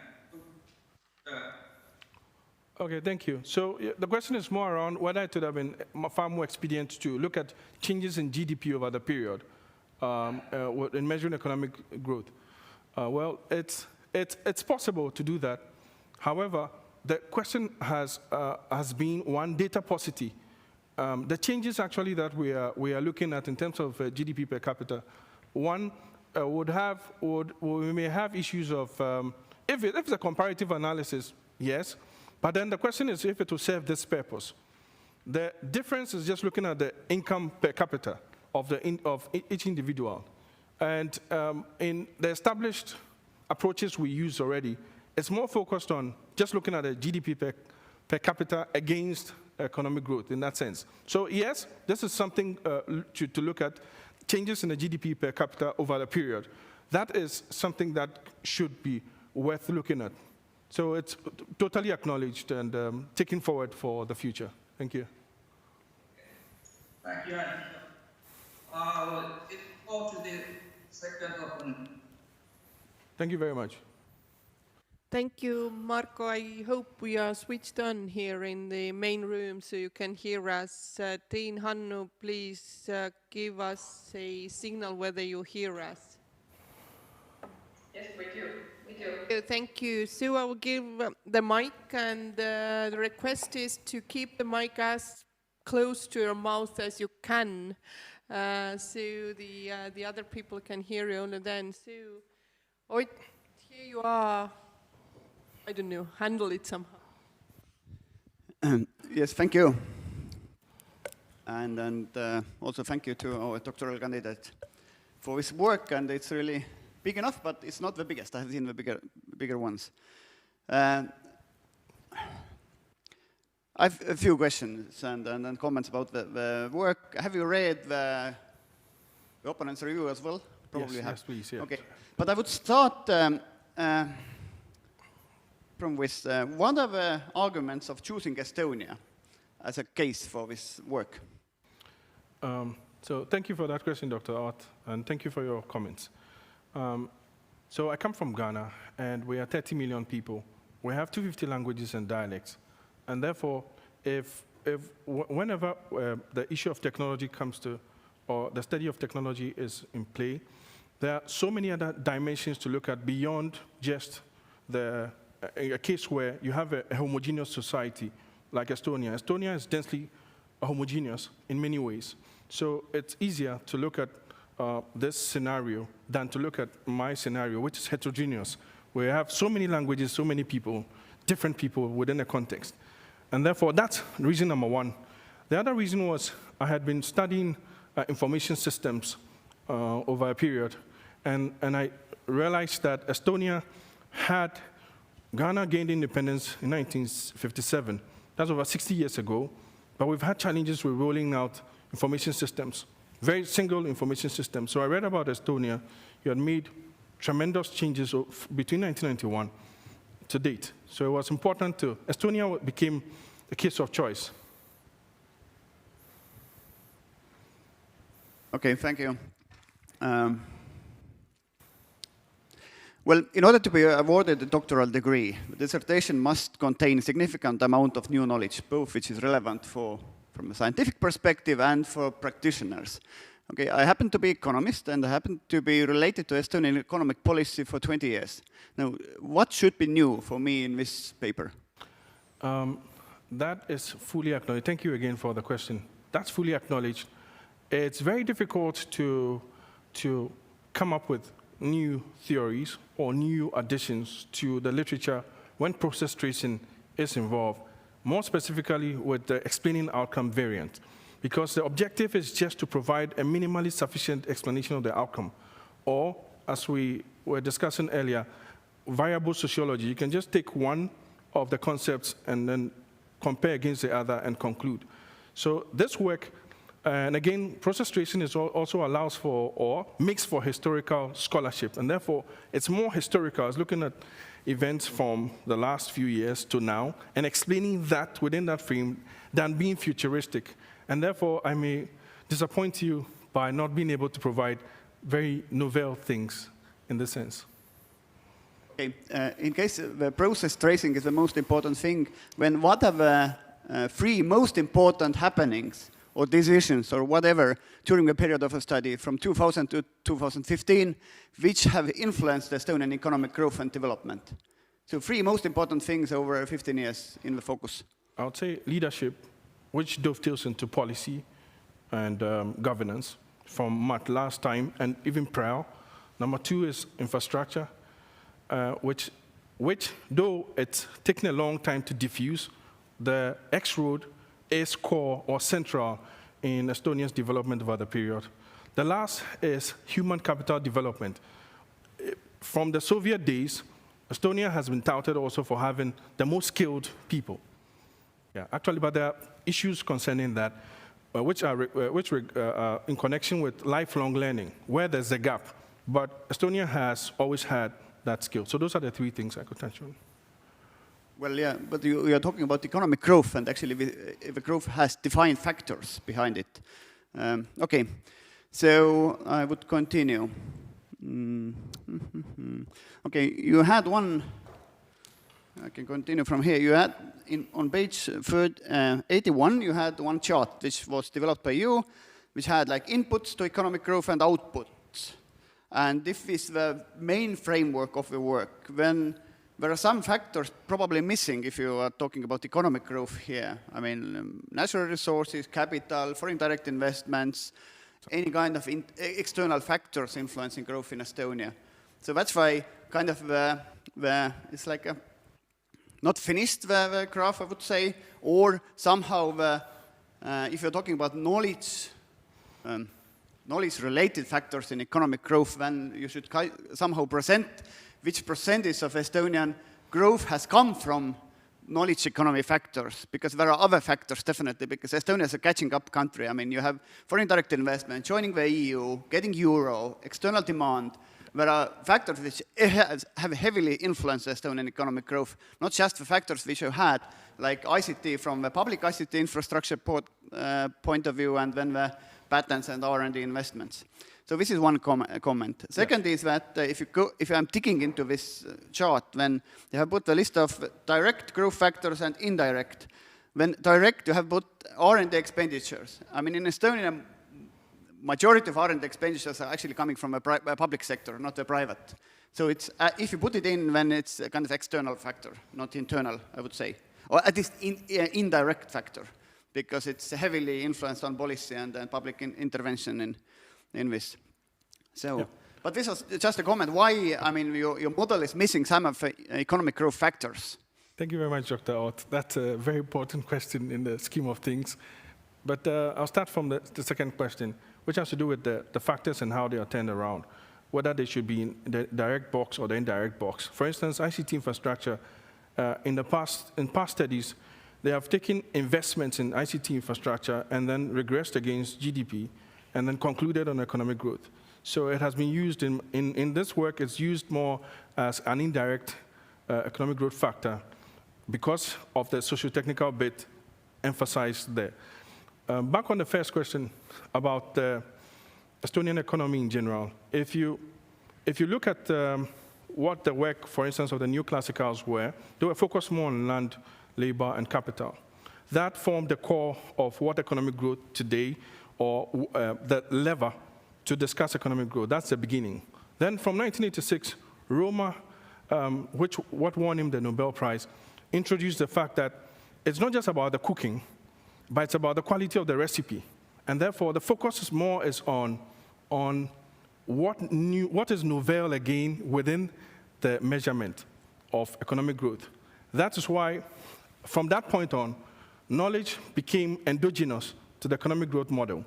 Okay, thank you. So the question is more around whether it would have been far more expedient to look at changes in GDP over the period in measuring economic growth. Well, it's possible to do that. However, the question has been one, data paucity. The changes actually that we are looking at in terms of GDP per capita, one we may have issues of if it's a comparative analysis, yes. But then the question is if it will serve this purpose. The difference is just looking at the income per capita of each individual. And in the established approaches we use already, it's more focused on just looking at the GDP per capita against economic growth in that sense. So yes, this is something to look at, changes in the GDP per capita over the period. That is something that should be worth looking at. So it's totally acknowledged and taken forward for the future. Thank you. Thank you. We'll go to the second opponent. Thank you very much. Thank you, Marko. I hope we are switched on here in the main room so you can hear us. Triin, Hannu, please give us a signal whether you hear us. Yes, we do. We do. Thank you. So I will give the mic, and the request is to keep the mic as close to your mouth as you can, so the other people can hear you only then. So, here you are. I don't know, handle it somehow. Yes, thank you. And also thank you to our doctoral candidate for his work, and it's really big enough, but it's not the biggest. I have seen the bigger ones. I have a few questions and comments about the work. Have you read the opponent's review as well? Probably yes, have. Yes, please. Yeah. Okay, but I would start from with what are the arguments of choosing Estonia as a case for this work? So thank you for that question, Dr. Art, and thank you for your comments. So I come from Ghana, and we are 30 million people. We have 250 languages and dialects. And therefore, whenever the issue of technology comes to, or the study of technology is in play, there are so many other dimensions to look at beyond just a case where you have a homogeneous society like Estonia. Estonia is densely homogeneous in many ways. So it's easier to look at this scenario than to look at my scenario, which is heterogeneous, where you have so many languages, so many people, different people within a context. And therefore, that's reason number one. The other reason was I had been studying information systems over a period, and I realized that Ghana gained independence in 1957. That's over 60 years ago, but we've had challenges with rolling out information systems, very single information systems. So I read about Estonia. You had made tremendous changes between 1991 to date. So it was important Estonia became the case of choice. Okay, thank you. Well, in order to be awarded a doctoral degree, the dissertation must contain a significant amount of new knowledge, both which is relevant from a scientific perspective and for practitioners. Okay, I happen to be economist, and I happen to be related to Estonian economic policy for 20 years. Now, what should be new for me in this paper? That is fully acknowledged. Thank you again for the question. That's fully acknowledged. It's very difficult to come up with new theories or new additions to the literature when process tracing is involved, more specifically with the explaining outcome variant, because the objective is just to provide a minimally sufficient explanation of the outcome. Or, as we were discussing earlier, variable sociology. You can just take one of the concepts and then compare against the other and conclude. So this work, and again, process tracing also allows for or makes for historical scholarship, and therefore it's more historical. It's looking at events from the last few years to now and explaining that within that frame than being futuristic. And therefore, I may disappoint you by not being able to provide very novel things in this sense. Okay, in case the process tracing is the most important thing, what are the three most important happenings or decisions or whatever during the period of a study from 2000 to 2015, which have influenced Estonian economic growth and development? So three most important things over 15 years in the focus. I would say leadership, which dovetails into policy and governance from last time and even prior. Number two is infrastructure, which though it's taken a long time to diffuse, the X-road is core or central in Estonia's development over the period. The last is human capital development. From the Soviet days, Estonia has been touted also for having the most skilled people. Yeah, actually, but there are issues concerning that, which are in connection with lifelong learning, where there's a gap. But Estonia has always had that skill. So those are the three things I could touch on. Well, yeah, but you are talking about economic growth, and actually the growth has defined factors behind it. Okay, so I would continue. Okay, you had one, I can continue from here. You had, on page 81, you had one chart which was developed by you, which had like inputs to economic growth and outputs. And this is the main framework of the work. When there are some factors probably missing if you are talking about economic growth here. I mean, natural resources, capital, foreign direct investments, any kind of external factors influencing growth in Estonia. So that's why kind of it's like not finished the graph, I would say, or somehow if you're talking about knowledge-related factors in economic growth, then you should somehow present which percentage of Estonian growth has come from knowledge economy factors, because there are other factors definitely, because Estonia is a catching up country. I mean, you have foreign direct investment, joining the EU, getting euro, external demand. There are factors which have heavily influenced Estonian economic growth, not just the factors which you had, like ICT from the public ICT infrastructure point of view, and then the patents and R&D investments. So this is one comment. Second is that if I'm digging into this chart, then you have put a list of direct growth factors and indirect. When direct, you have put R&D expenditures. I mean, in Estonia, majority of R&D expenditures are actually coming from a public sector, not a private. So it's, if you put it in, then it's a kind of external factor, not internal, I would say. Or at least indirect factor. because it's heavily influenced on policy and public intervention in this. So, yeah. But this was just a comment. Why, I mean, your model is missing some of the economic growth factors. Thank you very much, Dr. Ott. That's a very important question in the scheme of things. But I'll start from the second question, which has to do with the factors and how they are turned around, whether they should be in the direct box or the indirect box. For instance, ICT infrastructure, in past studies, they have taken investments in ICT infrastructure and then regressed against GDP and then concluded on economic growth. So it has been used in this work, it's used more as an indirect economic growth factor because of the socio-technical bit emphasized there. Back on the first question about the Estonian economy in general, if you look at what the work, for instance, of the new classicals were, they were focused more on land, labor, and capital. That formed the core of what economic growth today, or the lever to discuss economic growth. That's the beginning. Then from 1986, Roma, what won him the Nobel Prize, introduced the fact that it's not just about the cooking, but it's about the quality of the recipe. And therefore, the focus is more on what is novel again within the measurement of economic growth. That is why, from that point on, knowledge became endogenous to the economic growth model.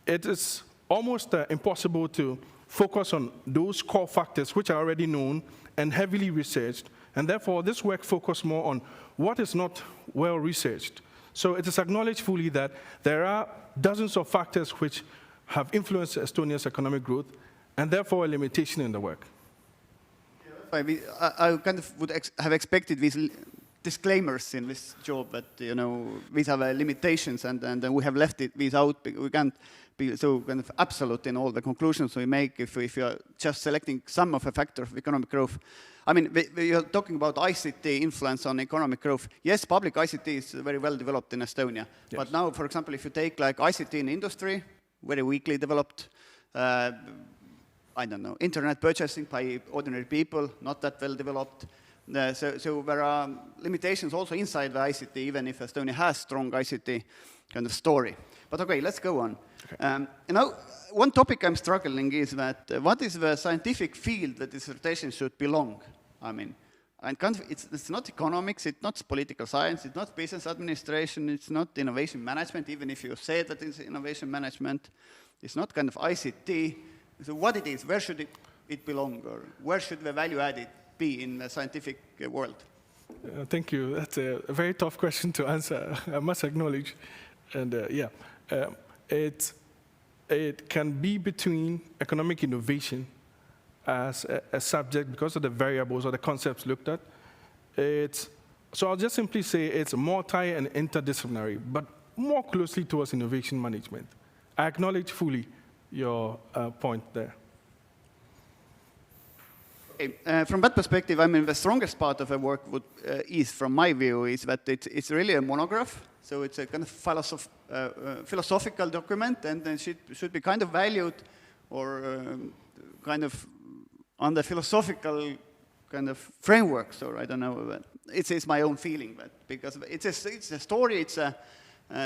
It is almost impossible to focus on those core factors which are already known and heavily researched, and therefore this work focused more on what is not well researched. So it is acknowledged fully that there are dozens of factors which have influenced Estonia's economic growth, and therefore a limitation in the work. I kind of would have expected these disclaimers in this job that, you know, these have limitations and we have left these out. We can't be so kind of absolute in all the conclusions we make if you are just selecting some of the factors of economic growth. I mean, you're talking about ICT influence on economic growth. Yes, public ICT is very well developed in Estonia. Yes. But now, for example, if you take like ICT in industry, very weakly developed, I don't know, internet purchasing by ordinary people, not that well developed. So there are limitations also inside the ICT, even if Estonia has strong ICT kind of story. But okay, let's go on. Okay. You know, one topic I'm struggling is that what is the scientific field that dissertation should belong? I mean, and kind of it's not economics, it's not political science, it's not business administration, it's not innovation management, even if you say that it's innovation management. It's not kind of ICT. So what it is, where should it belong, or where should the value added be in the scientific world? Thank you. That's a very tough question to answer, I must acknowledge. And it can be between economic innovation as a subject because of the variables or the concepts looked at. So I'll just simply say it's multi and interdisciplinary, but more closely towards innovation management. I acknowledge fully your point there. Okay. From that perspective, I mean, the strongest part of the work is, from my view, is that it's really a monograph. So it's a kind of philosophical document, and then should be kind of valued or kind of on the philosophical kind of frameworks, or I don't know. But it's my own feeling, but because it's a story, it's a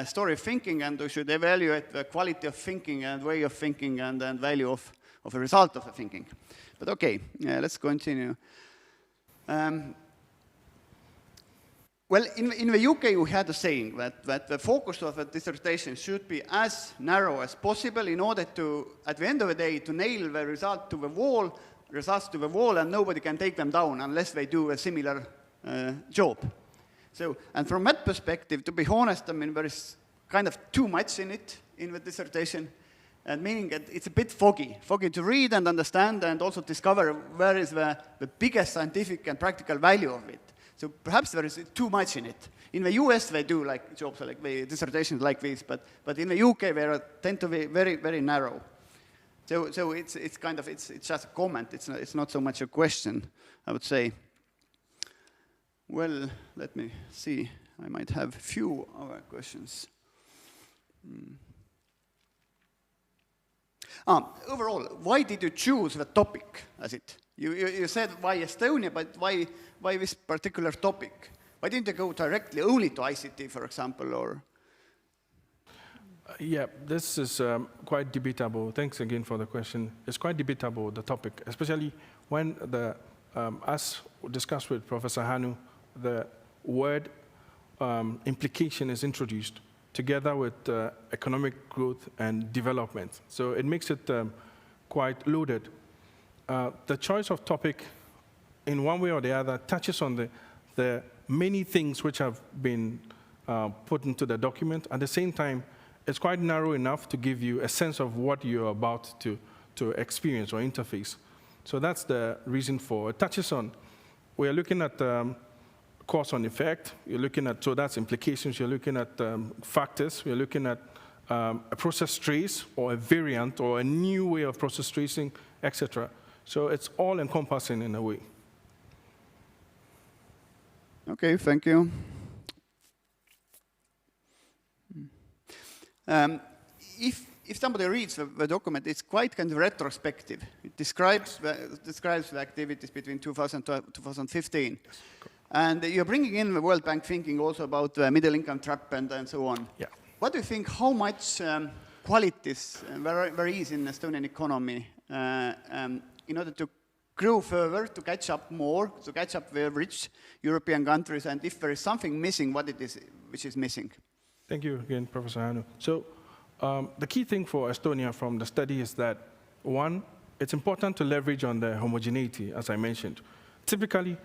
story of thinking, and we should evaluate the quality of thinking and way of thinking and value of a result of the thinking. But okay, let's continue. Well, in the UK, we had a saying that the focus of a dissertation should be as narrow as possible in order to, at the end of the day, to nail the results to the wall, and nobody can take them down unless they do a similar job. So, and from that perspective, to be honest, I mean, there is kind of too much in it, in the dissertation, and meaning that it's a bit foggy to read and understand and also discover where is the biggest scientific and practical value of it. So perhaps there is too much in it. In the US, they do like jobs like the dissertations like this, but in the UK, they tend to be very, very narrow. So it's kind of, it's just a comment. It's not so much a question, I would say. Well, let me see. I might have a few other questions. Overall, why did you choose the topic as it? You said why Estonia, but why this particular topic? Why didn't you go directly only to ICT, for example, or Yeah, this is quite debatable. Thanks again for the question. It's quite debatable, the topic, especially when as discussed with Professor Hannu, the word implication is introduced together with economic growth and development. So it makes it quite loaded. The choice of topic, in one way or the other, touches on the many things which have been put into the document. At the same time, it's quite narrow enough to give you a sense of what you're about to experience or interface. So that's the reason for it. Touches on, we're looking at cause and effect, you're looking at, so that's implications, you're looking at factors, we're looking at a process trace or a variant or a new way of process tracing, etc. So it's all encompassing in a way. Okay, thank you. If somebody reads the document, it's quite kind of retrospective. It describes the activities between 2000 to 2015. Yes, and you're bringing in the World Bank thinking also about the middle income trap and so on. Yeah. What do you think, how much qualities there is in Estonian economy in order to grow further, to catch up more, to catch up the rich European countries, and if there is something missing, what it is which is missing? Thank you again, Professor Hannu. So the key thing for Estonia from the study is that, one, it's important to leverage on the homogeneity, as I mentioned. Typically,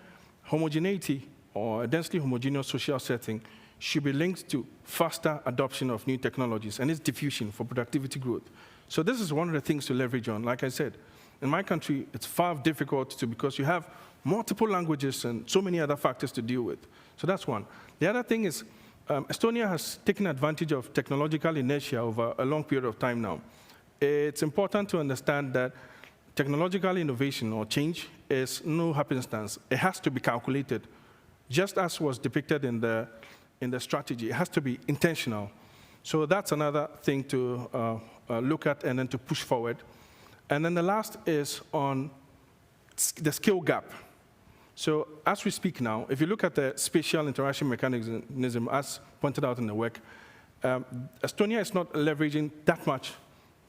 homogeneity or a densely homogeneous social setting should be linked to faster adoption of new technologies and its diffusion for productivity growth. So this is one of the things to leverage on. Like I said, in my country, it's far difficult because you have multiple languages and so many other factors to deal with. So that's one. The other thing is, Estonia has taken advantage of technological inertia over a long period of time now. It's important to understand that technological innovation or change is no happenstance. It has to be calculated, just as was depicted in the strategy. It has to be intentional. So that's another thing to look at and then to push forward. And then the last is on the skill gap. So as we speak now, if you look at the spatial interaction mechanism, as pointed out in the work, Estonia is not leveraging that much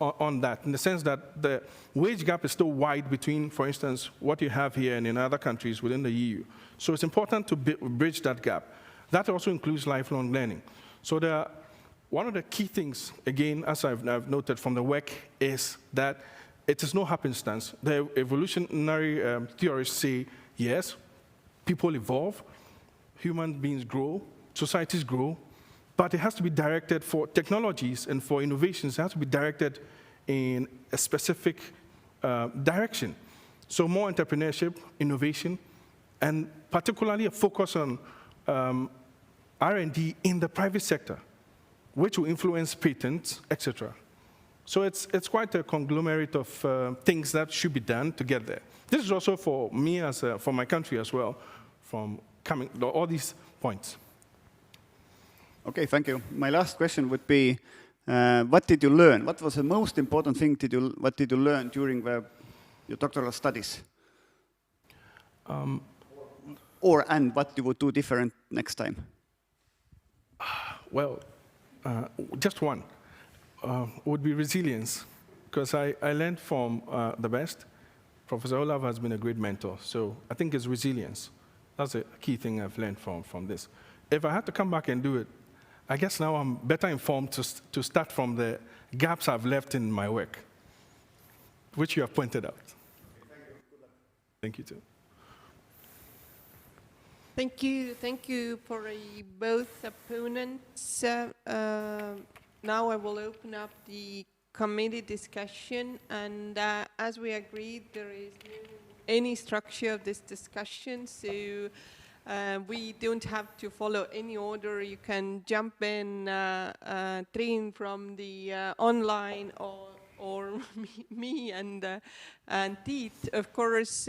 on that, in the sense that the wage gap is still wide between, for instance, what you have here and in other countries within the EU. So it's important to bridge that gap. That also includes lifelong learning. So one of the key things, again, as I've noted from the work, is that it is no happenstance. The evolutionary theorists say, yes, people evolve, human beings grow, societies grow, but it has to be directed for technologies and for innovations. It has to be directed in a specific direction. So more entrepreneurship, innovation, and particularly a focus on R&D in the private sector, which will influence patents, etc. So it's quite a conglomerate of things that should be done to get there. This is also for me, for my country as well, from all these points. Okay, thank you. My last question would be, what did you learn? What was the most important thing what did you learn during your doctoral studies? And what you would do different next time? Well, just one would be resilience, because I learned from the best. Professor Olav has been a great mentor, so I think it's resilience. That's a key thing I've learned from this. If I had to come back and do it, I guess now I'm better informed to start from the gaps I've left in my work, which you have pointed out. Thank you. Good luck. Thank you, too. Thank you for both opponents. Now I will open up the committee discussion, and as we agreed, there is no any structure of this discussion, so we don't have to follow any order. You can jump in, Triin from the online, or me and Tiit. Of course,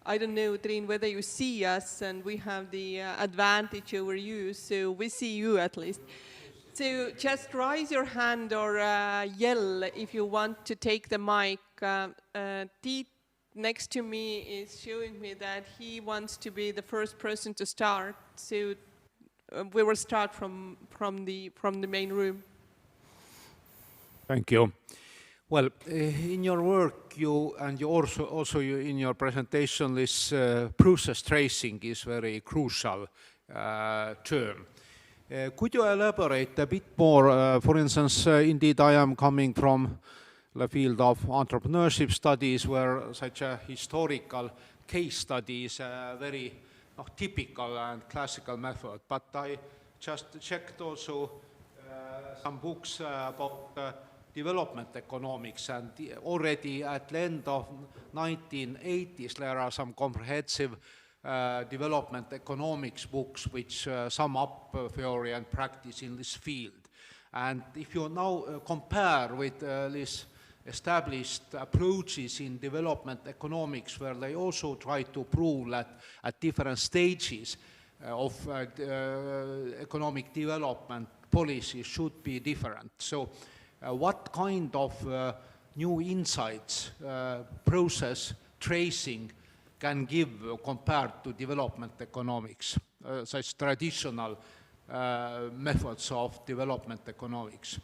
I don't know, Triin, whether you see us, and we have the advantage over you, so we see you at least. So just raise your hand or yell if you want to take the mic. Tiit next to me is showing me that he wants to be the first person to start. So we will start from the main room. Thank you. Well, in your work, you also in your presentation, this process tracing is very crucial term. Could you elaborate a bit more? For instance, indeed, I am coming from the field of entrepreneurship studies, where such a historical case study is a very typical and classical method. But I just checked also some books about development economics, and already at the end of 1980s there are some comprehensive development economics books which sum up theory and practice in this field. And if you now compare with these established approaches in development economics, where they also try to prove that at different stages of economic development, policies should be different. So what kind of new insights process tracing can give compared to development economics, such traditional methods of development economics?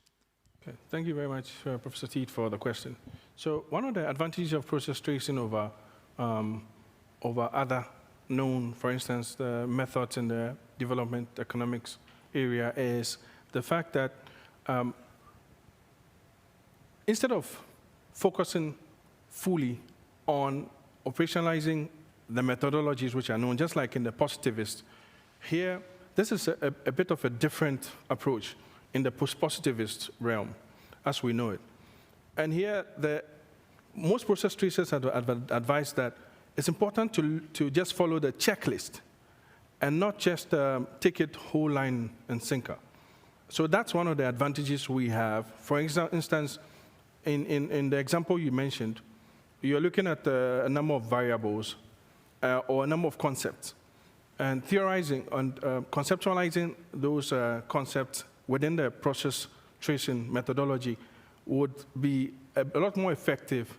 Okay. Thank you very much, Professor Tiit, for the question. So one of the advantages of process tracing over other known, for instance, the methods in the development economics area is the fact that instead of focusing fully on operationalizing the methodologies which are known, just like in the positivist, here, this is a bit of a different approach in the post-positivist realm, as we know it. And here, most process tracers have advised that it's important to just follow the checklist and not just take it whole line and sinker. So that's one of the advantages we have. For instance, in the example you mentioned, you're looking at a number of variables or a number of concepts, and theorizing and conceptualizing those concepts within the process tracing methodology would be a lot more effective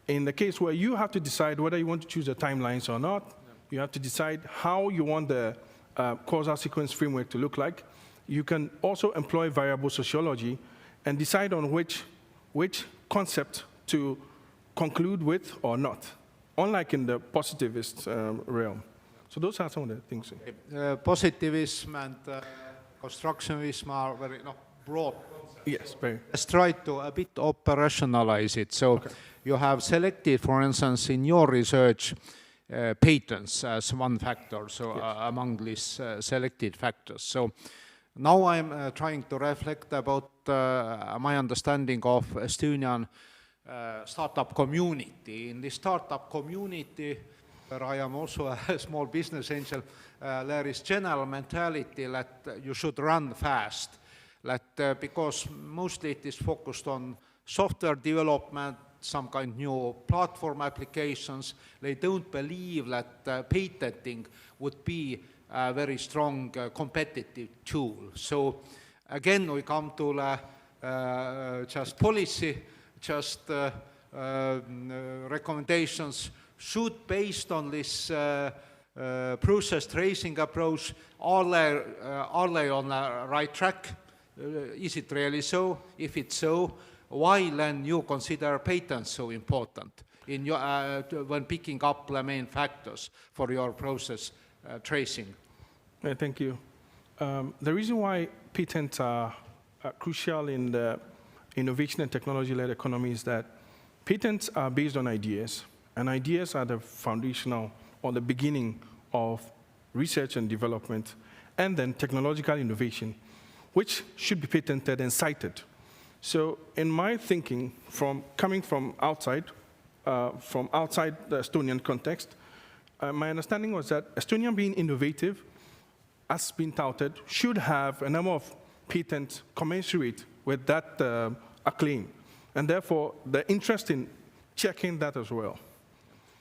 in the case where you have to decide whether you want to choose the timelines or not. You have to decide how you want the causal sequence framework to look like. You can also employ variable sociology and decide on which concept to conclude with or not, unlike in the positivist realm. So those are some of the things. Positivism and constructionism are very broad concepts. Yes, very. Let's try to a bit operationalize it. So you have selected, for instance, in your research, patents as one factor, so yes, among these selected factors. So now I'm trying to reflect about my understanding of Estonian startup community. In the startup community, where I am also a small business angel, there is general mentality that you should run fast, that because mostly it is focused on software development, some kind of new platform applications. They don't believe that patenting would be a very strong competitive tool. So again, we come to just policy, just recommendations should, based on this process tracing approach, are they on the right track? Is it really so? If it's so, why then you consider patents so important in your, when picking up the main factors for your process tracing? Thank you. The reason why patents are crucial in the innovation and technology-led economy is that patents are based on ideas, and ideas are the foundational or the beginning of research and development, and then technological innovation, which should be patented and cited. So in my thinking, coming from outside the Estonian context, my understanding was that Estonia, being innovative, as been touted, should have a number of patents commensurate with that acclaim, and therefore the interest in checking that as well.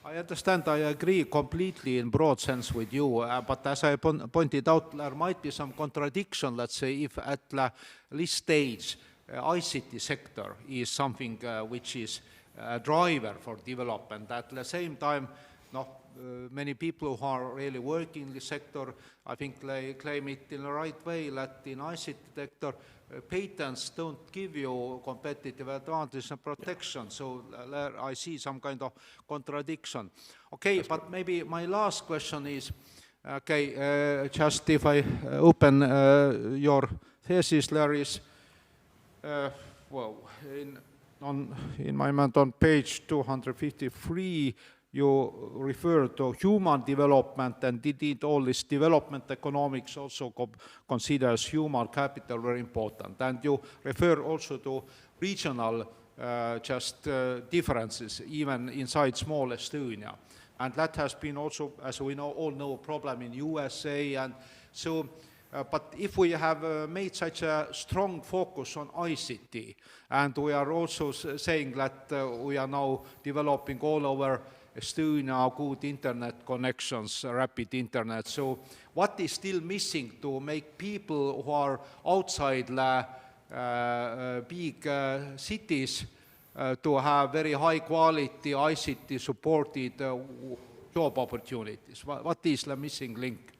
I understand, I agree completely in broad sense with you, but as I pointed out, there might be some contradiction, let's say, if at this stage ICT sector is something which is a driver for development. At the same time, many people who are really working in the sector, I think they claim it in the right way, that in ICT sector, patents don't give you competitive advantage and protection, so there I see some kind of contradiction. Okay, but maybe my last question is, okay, just if I open your thesis, there is, well, in my mind on page 253, you refer to human development, and did all this development economics also considers human capital very important. And you refer also to regional differences, even inside small Estonia. And that has been also, as we all know, a problem in USA. And so, but if we have made such a strong focus on ICT, and we are also saying that we are now developing all over Estonia good internet connections, rapid internet. So what is still missing to make people who are outside the big cities to have very high quality ICT supported job opportunities? What is the missing link?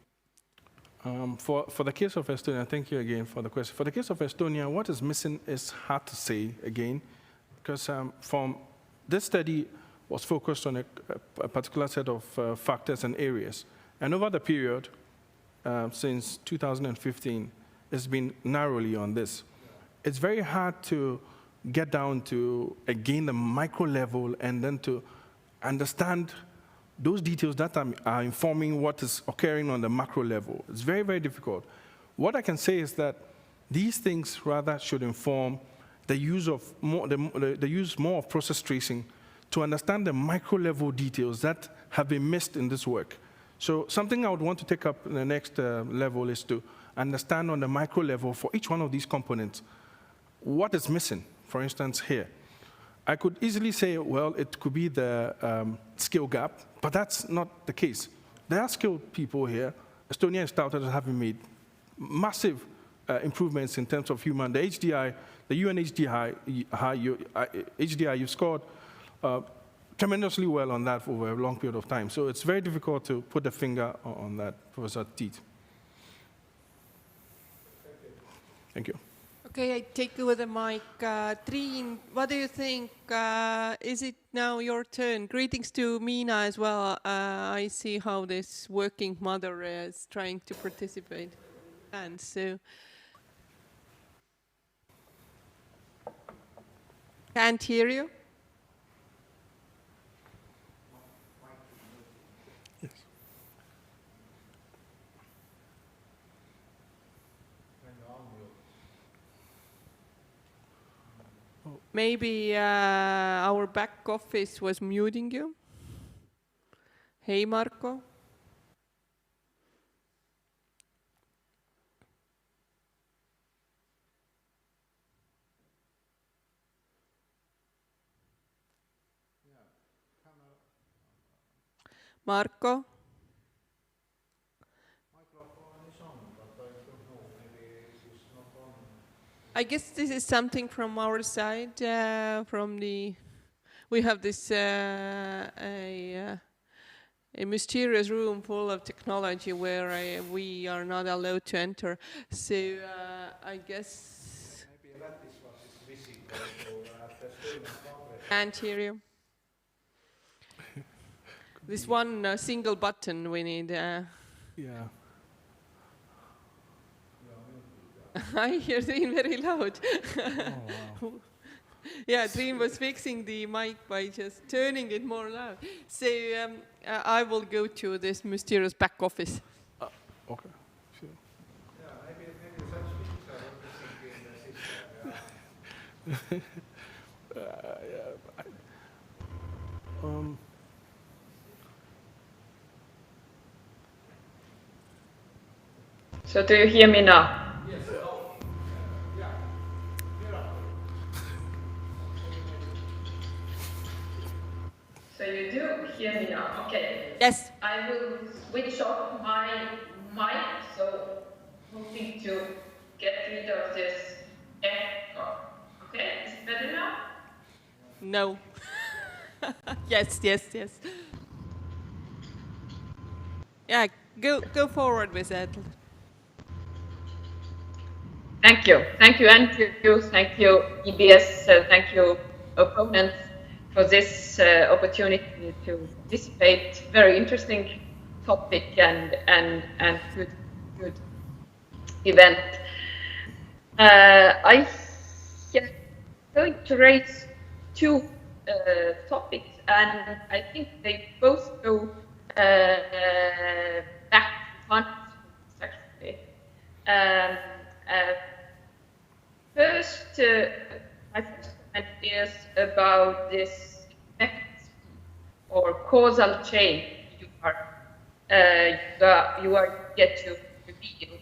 For the case of Estonia, thank you again for the question. For the case of Estonia, what is missing is hard to say again, because from this study was focused on a particular set of factors and areas. And over the period, since 2015, it's been narrowly on this. It's very hard to get down to, again, the micro level and then to understand those details that are informing what is occurring on the macro level. It's very, very difficult. What I can say is that these things rather should inform the use of the use more of process tracing to understand the micro level details that have been missed in this work. So something I would want to take up in the next level is to understand on the micro level for each one of these components what is missing. For instance, here, I could easily say, well, it could be the skill gap, but that's not the case. There are skilled people here. Estonia started as having made massive improvements in terms of human. The HDI, the UN HDI, you've scored tremendously well on that over a long period of time. So it's very difficult to put the finger on that, Professor Tiit. Thank you. Okay, I take over the mic. Triin, what do you think? Is it now your turn? Greetings to Miina as well. I see how this working mother is trying to participate. And so, can't hear you. Maybe our back office was muting you. Hey, Marco. Marco. I guess this is something from our side, we have this a mysterious room full of technology where we are not allowed to enter. So I guess maybe that is what is missing. Can't hear you. This one single button we need. Yeah. I hear Triin very loud. Oh, wow. Yeah, Triin was fixing the mic by just turning it more loud. So I will go to this mysterious back office. Okay, sure. Yeah, maybe such things are in the system. So do you hear me now? Yes. Yeah. So you do hear me now? Okay. Yes. I will switch off my mic, so hoping to get rid of this echo. Okay, is it better now? No. Yes. Yeah, go forward with it. Thank you, Andrew. Thank you, EBS. Thank you, opponents, for this opportunity to participate. Very interesting topic and good event. I am going to raise two topics, and I think they both go back to context, actually. First, my first comment is about this mechanism or causal chain you are yet to reveal.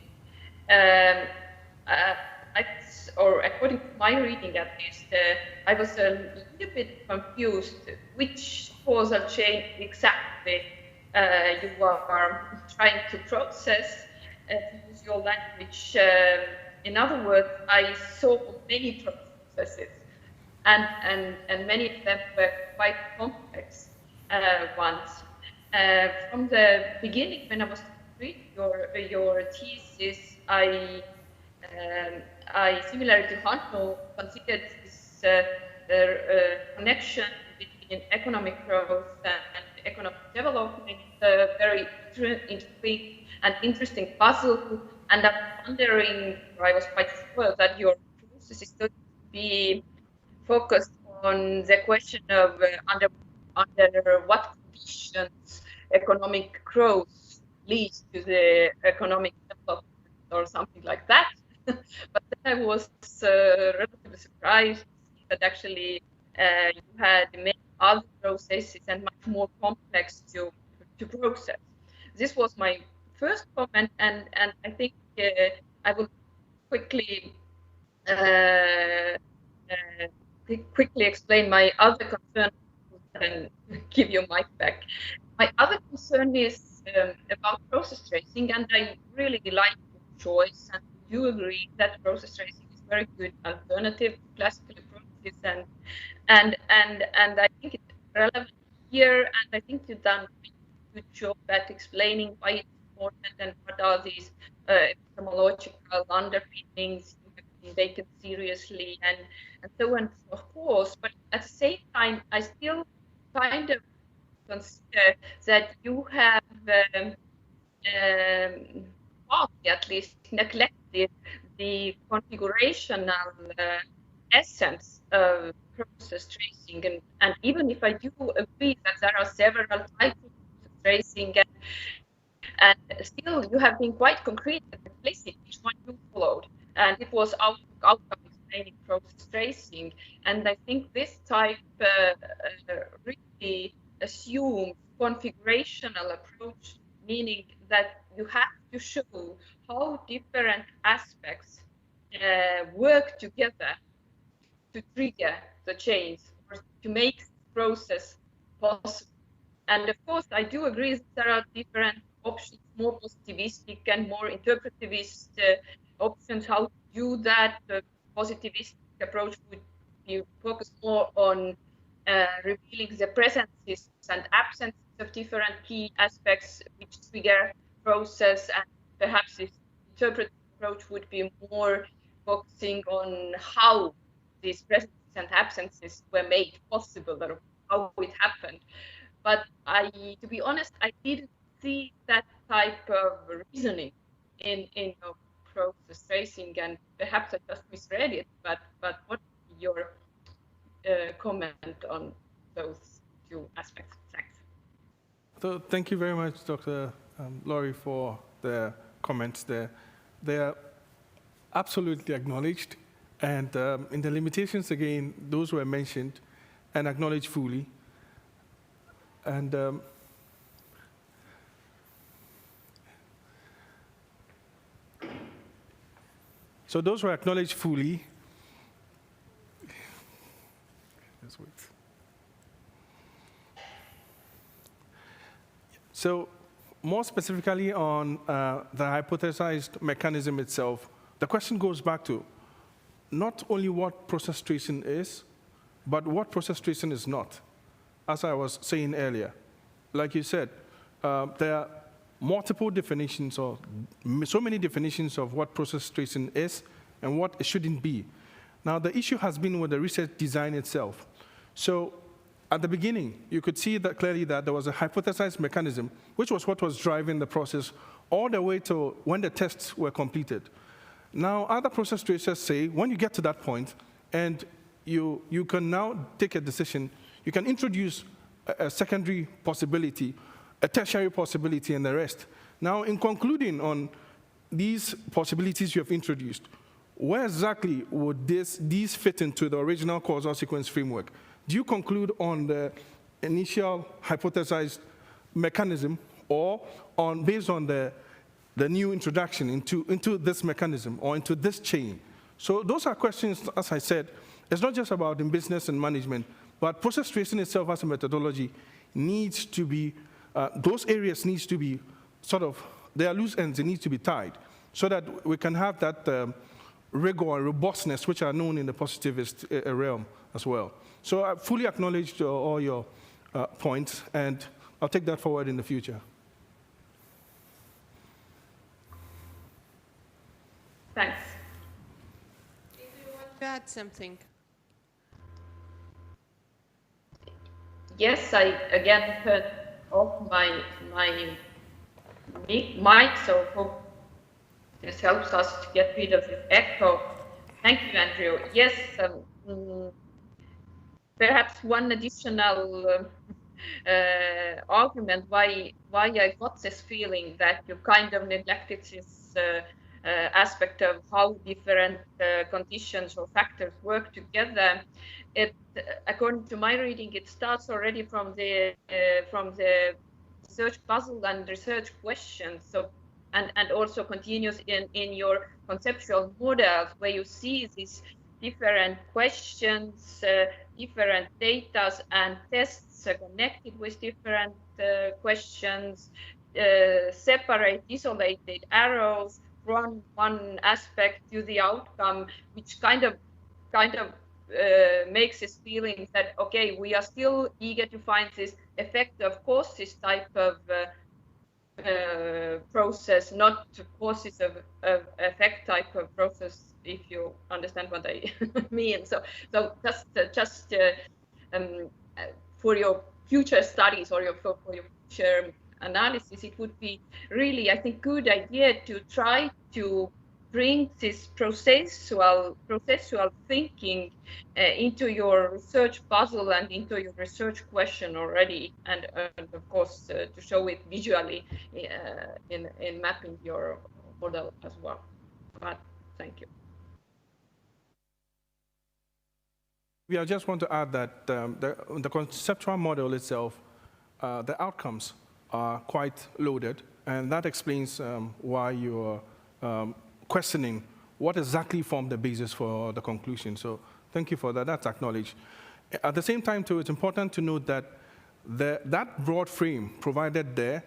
Or according to my reading at least, I was a little bit confused which causal chain exactly you are trying to process, to use your language. In other words, I saw many processes, and many of them were quite complex ones. From the beginning, when I was reading your thesis, I similar to Hannu, considered this connection between economic growth and economic development very intriguing and interesting puzzle. And I'm wondering, or I was quite sure that your process is going to be focused on the question of under what conditions economic growth leads to the economic development or something like that. But then I was relatively surprised that actually you had many other processes and much more complex to process. This was my first comment, and I think I will quickly quickly explain my other concern and give you mic back. My other concern is about process tracing, and I really like your choice, and you agree that process tracing is very good alternative to classical approaches, and I think it's relevant here, and I think you've done a good job at explaining why it's important and what are these epistemological underpinnings you have been taken seriously, and so on and so forth. But at the same time, I still kind of consider that you have partly at least neglected the configurational essence of process tracing. And even if I do agree that there are several types of process tracing, and still you have been quite concrete and explicit which one you followed. And it was outcome explaining process tracing. And I think this type really assumes configurational approach, meaning that you have to show how different aspects work together to trigger the change or to make the process possible. And of course, I do agree that there are different options, more positivistic and more interpretivist options, how to do that. The positivistic approach would be focused more on revealing the presences and absences of different key aspects which trigger process, and perhaps this interpretive approach would be more focusing on how these presences and absences were made possible or how it happened. But to be honest, I didn't see that type of reasoning in your process tracing, and perhaps I just misread it. But what is your comment on those two aspects? Thanks. So thank you very much, Dr. Lauri, for the comments there. They are absolutely acknowledged, and in the limitations, again, those were mentioned and acknowledged fully. And so those were acknowledged fully. Let's wait. So more specifically on the hypothesized mechanism itself, the question goes back to not only what process tracing is, but what process tracing is not. As I was saying earlier, like you said, there are multiple definitions, or so many definitions of what process tracing is and what it shouldn't be. Now, the issue has been with the research design itself. So at the beginning, you could see that clearly that there was a hypothesized mechanism, which was what was driving the process all the way to when the tests were completed. Now, other process tracers say, when you get to that point, and you can now take a decision, you can introduce a secondary possibility, a tertiary possibility, and the rest. Now, in concluding on these possibilities you have introduced, where exactly would these fit into the original causal sequence framework? Do you conclude on the initial hypothesized mechanism, or based on the new introduction into this mechanism or into this chain? So those are questions, as I said, it's not just about in business and management, but process tracing itself as a methodology needs to be, those areas needs to be sort of, they are loose ends, they need to be tied so that we can have that rigor and robustness which are known in the positivist realm as well. So I fully acknowledge all your points, and I'll take that forward in the future. Thanks. Do you want to add something? Yes, I again turned off my mic, so hope this helps us to get rid of this echo. Thank you, Andrew. Yes, perhaps one additional argument why I got this feeling that you kind of neglected this aspect of how different conditions or factors work together. According to my reading, it starts already from the research puzzle and research questions. So, and also continues in your conceptual models, where you see these different questions, different data and tests connected with different questions, separate, isolated arrows from one aspect to the outcome, which kind of makes this feeling that, okay, we are still eager to find this effect of causes type of process, not causes of effect type of process, if you understand what I mean. So just for your future studies or for your future analysis, it would be really, I think, good idea to try to bring this processual thinking into your research puzzle and into your research question already, and of course to show it visually in mapping your model as well. But thank you. I just want to add that the conceptual model itself, the outcomes are quite loaded, and that explains why you are questioning what exactly formed the basis for the conclusion. So thank you for that. That's acknowledged. At the same time, too, it's important to note that that broad frame provided there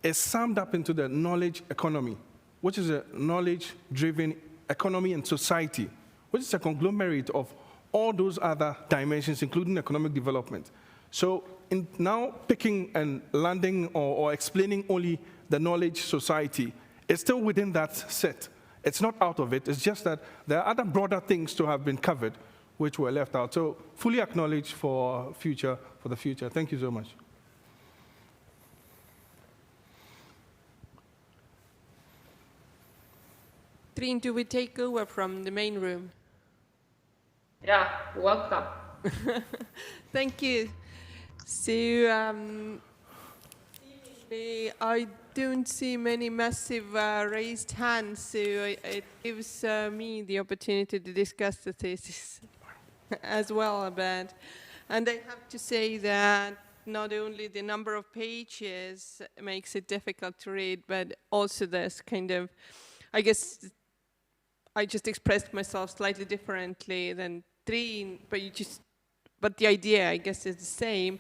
is summed up into the knowledge economy, which is a knowledge-driven economy and society, which is a conglomerate of all those other dimensions, including economic development. So in now picking and landing or explaining only the knowledge society, it's still within that set. It's not out of it. It's just that there are other broader things to have been covered, which were left out. So fully acknowledged for the future. Thank you so much. Triin, do we take over from the main room? Yeah, welcome. Thank you. So I don't see many massive raised hands, so it gives me the opportunity to discuss the thesis as well a bit. And I have to say that not only the number of pages makes it difficult to read, but also this kind of, I guess I just expressed myself slightly differently than Triin, but the idea, I guess, is the same.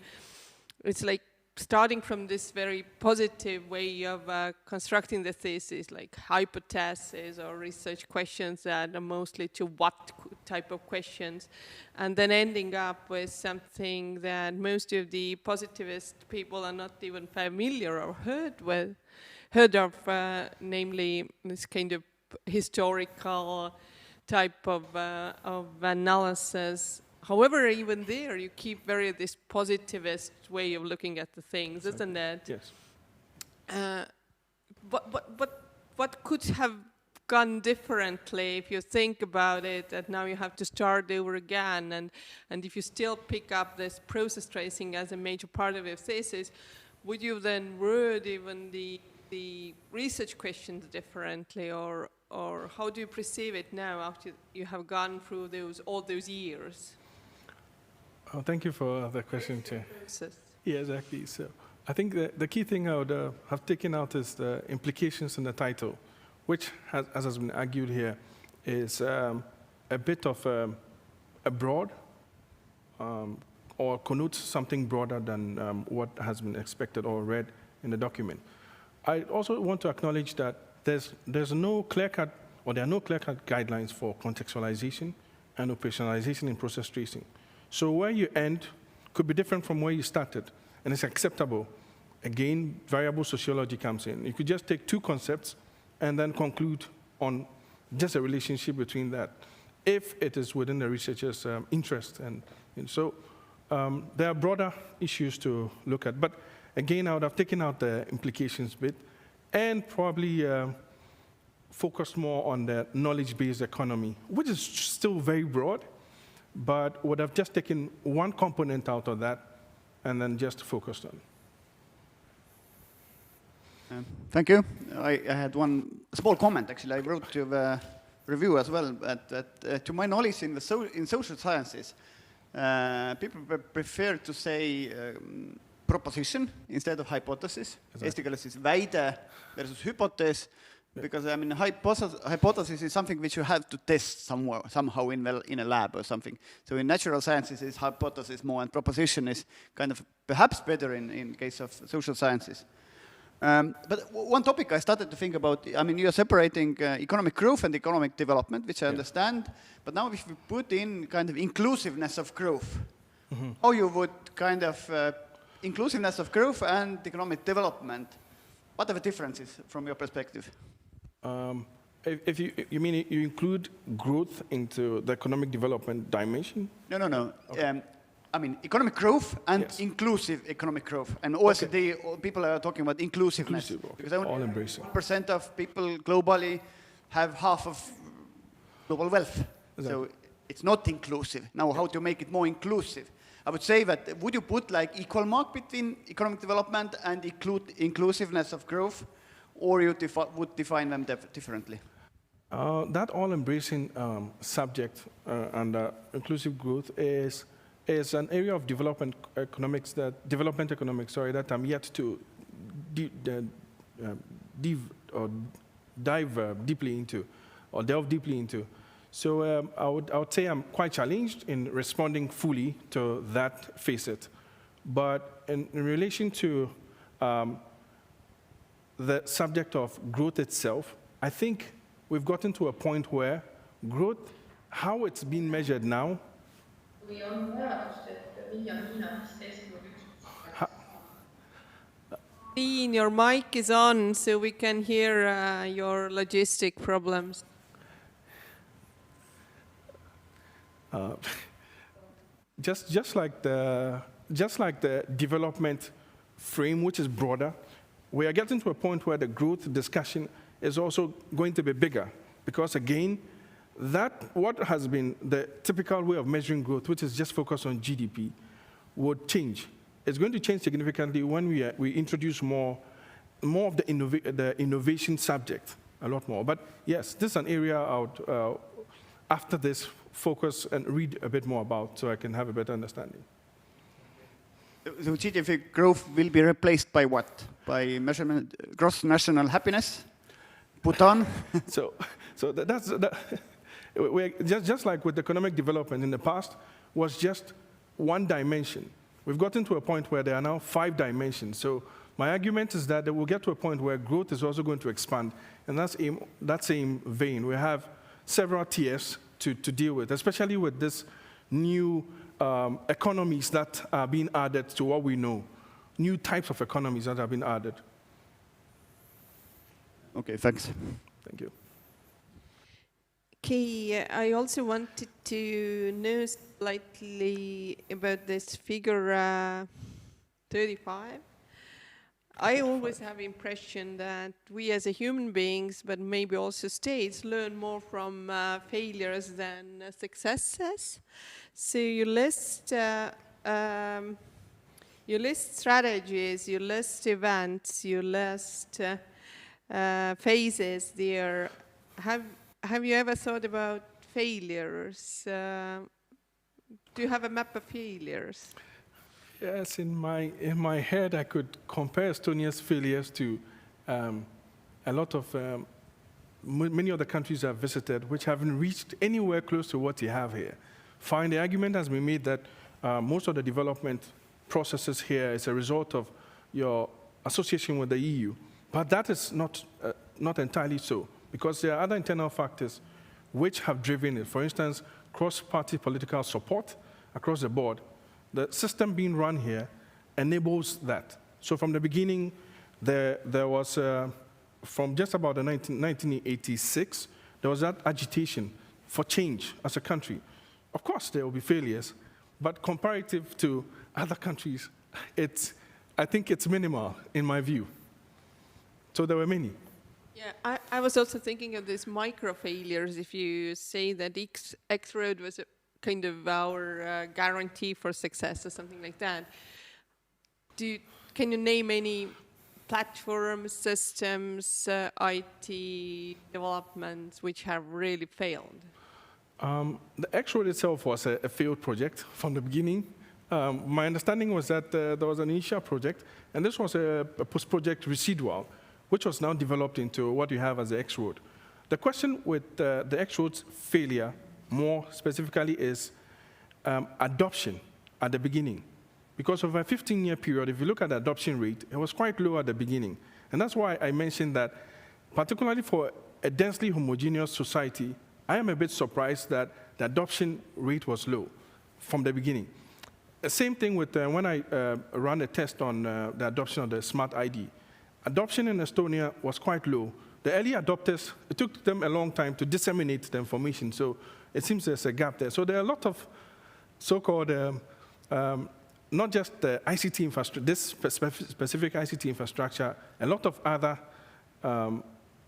It's like starting from this very positive way of constructing the thesis, like hypotheses or research questions that are mostly to what type of questions, and then ending up with something that most of the positivist people are not even familiar or heard heard of, namely this kind of historical type of analysis. However, even there, you keep very this positivist way of looking at the things, isn't it? Yes. What could have gone differently if you think about it, that now you have to start over again, and if you still pick up this process tracing as a major part of your thesis, would you then word even the research questions differently, or how do you perceive it now after you have gone through all those years? Oh, thank you for the question, Chair. Process. Yeah, exactly. So I think the key thing I would have taken out is the implications in the title, which, as has been argued here, is a bit of a broad, or connotes something broader than what has been expected or read in the document. I also want to acknowledge that there's no clear-cut, or there are no clear-cut guidelines for contextualization and operationalization in process tracing. So where you end could be different from where you started, and it's acceptable. Again, variable sociology comes in. You could just take two concepts and then conclude on just a relationship between that, if it is within the researcher's interest. And so there are broader issues to look at. But again, I would have taken out the implications bit and probably focused more on the knowledge-based economy, which is still very broad, but would have just taken one component out of that and then just focused on. Thank you. I had one small comment, actually. I wrote to the review as well, that to my knowledge in social sciences, people prefer to say proposition instead of hypothesis. Eesti keeles siis väide versus hypothesis, because I mean hypothesis is something which you have to test somehow in a lab or something. So in natural sciences is hypothesis more, and proposition is kind of perhaps better in case of social sciences. But one topic I started to think about, I mean, you're separating economic growth and economic development, which I understand, but now if we put in kind of inclusiveness of growth, how you would kind of, inclusiveness of growth and economic development, what are the differences from your perspective? If you mean you include growth into the economic development dimension? No. Okay. I mean, economic growth and inclusive economic growth. And OECD, people are talking about inclusiveness. Because only 1% of people globally have half of global wealth. Exactly. So it's not inclusive. Now, how to make it more inclusive? I would say that, would you put like equal mark between economic development and inclusiveness of growth, or you would define them differently? That all-embracing subject and inclusive growth is an area of development economics that I'm yet to dive deeply into, or delve deeply into. So I would say I'm quite challenged in responding fully to that facet. But in relation to the subject of growth itself, I think we've gotten to a point where growth, how it's being measured now, Triin, your mic is on, so we can hear your logistic problems. Just like the development frame, which is broader, we are getting to a point where the growth discussion is also going to be bigger, because again, that what has been the typical way of measuring growth, which is just focused on GDP, would change. It's going to change significantly when we introduce more of the innovation subject, a lot more. But yes, this is an area I would, after this, focus and read a bit more about, so I can have a better understanding. So GDP growth will be replaced by what? By measurement, gross national happiness? Bhutan? So that's we're just like with economic development in the past, was just one dimension. We've gotten to a point where there are now 5 dimensions. So my argument is that we'll get to a point where growth is also going to expand. And that same vein, we have several tiers to deal with, especially with this new economies that are being added to what we know, new types of economies that have been added. Okay, thanks. Thank you. Okay, I also wanted to know slightly about this figure 35. I always have impression that we as a human beings, but maybe also states, learn more from failures than successes. So you list strategies, you list events, you list phases there. Have you ever thought about failures? Do you have a map of failures? Yes, in my head, I could compare Estonia's failures to a lot of many other countries I've visited, which haven't reached anywhere close to what you have here. Fine, the argument has been made that most of the development processes here is a result of your association with the EU, but that is not entirely so, because there are other internal factors which have driven it. For instance, cross-party political support across the board. The system being run here enables that. So from the beginning, there was, from just about 1986, there was that agitation for change as a country. Of course, there will be failures, but comparative to other countries, I think it's minimal in my view. So there were many. Yeah, I was also thinking of these micro failures. If you say that X road was kind of our guarantee for success or something like that, can you name any platforms, systems, IT developments which have really failed? The X road itself was a failed project from the beginning. My understanding was that there was an initial project, and this was a post-project residual, which was now developed into what you have as the X road. The question with the X road's failure, more specifically, is adoption at the beginning. Because over a 15-year period, if you look at the adoption rate, it was quite low at the beginning. And that's why I mentioned that, particularly for a densely homogeneous society, I am a bit surprised that the adoption rate was low from the beginning. The same thing with when I ran a test on the adoption of the smart ID. Adoption in Estonia was quite low. The early adopters, it took them a long time to disseminate the information, so it seems there's a gap there. So there are a lot of so-called, not just the ICT infrastructure, this specific ICT infrastructure, a lot of other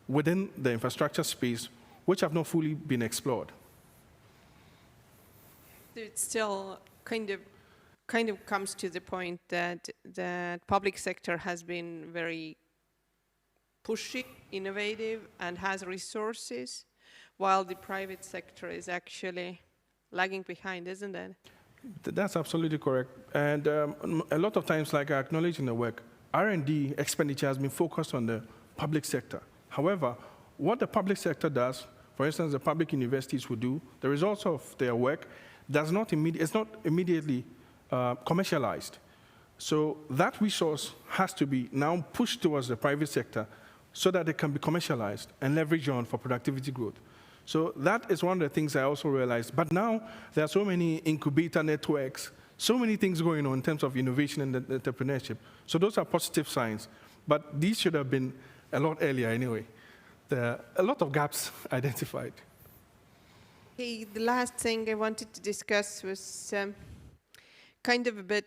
within the infrastructure space which have not fully been explored. It still kind of comes to the point that the public sector has been very pushy, innovative, and has resources, while the private sector is actually lagging behind, isn't it? That's absolutely correct. And a lot of times, like I acknowledge in the work, R&D expenditure has been focused on the public sector. However, what the public sector does, for instance, the public universities would do, the results of their work is not immediately commercialized. So that resource has to be now pushed towards the private sector so that it can be commercialized and leveraged on for productivity growth. So that is one of the things I also realized. But now there are so many incubator networks, so many things going on in terms of innovation and entrepreneurship. So those are positive signs. But these should have been a lot earlier anyway. There are a lot of gaps identified. Okay, the last thing I wanted to discuss was kind of a bit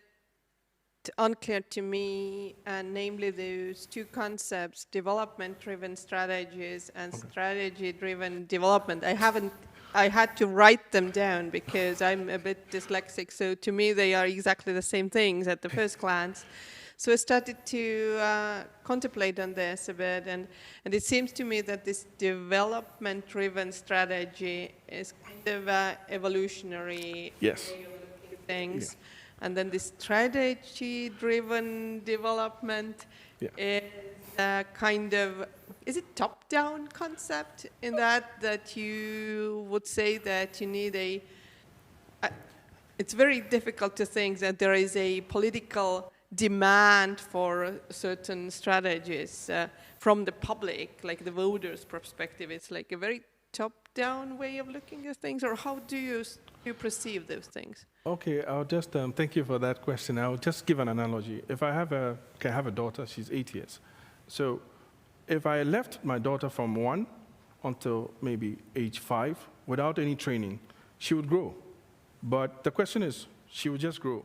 unclear to me, and namely those two concepts, development-driven strategies and strategy-driven development. I had to write them down because I'm a bit dyslexic, so to me they are exactly the same things at the first glance. So I started to contemplate on this a bit, and it seems to me that this development-driven strategy is kind of evolutionary way of looking at things. Yeah. And then the strategy-driven development is kind of, is it top-down concept in that you would say that you need it's very difficult to think that there is a political demand for certain strategies from the public, like the voters' perspective. It's like a very top-down way of looking at things, or how do you perceive those things? Okay, I'll just, thank you for that question. I'll just give an analogy. If I have a daughter, she's 8 years. So if I left my daughter from 1 until maybe age 5 without any training, she would grow. But the question is, she would just grow.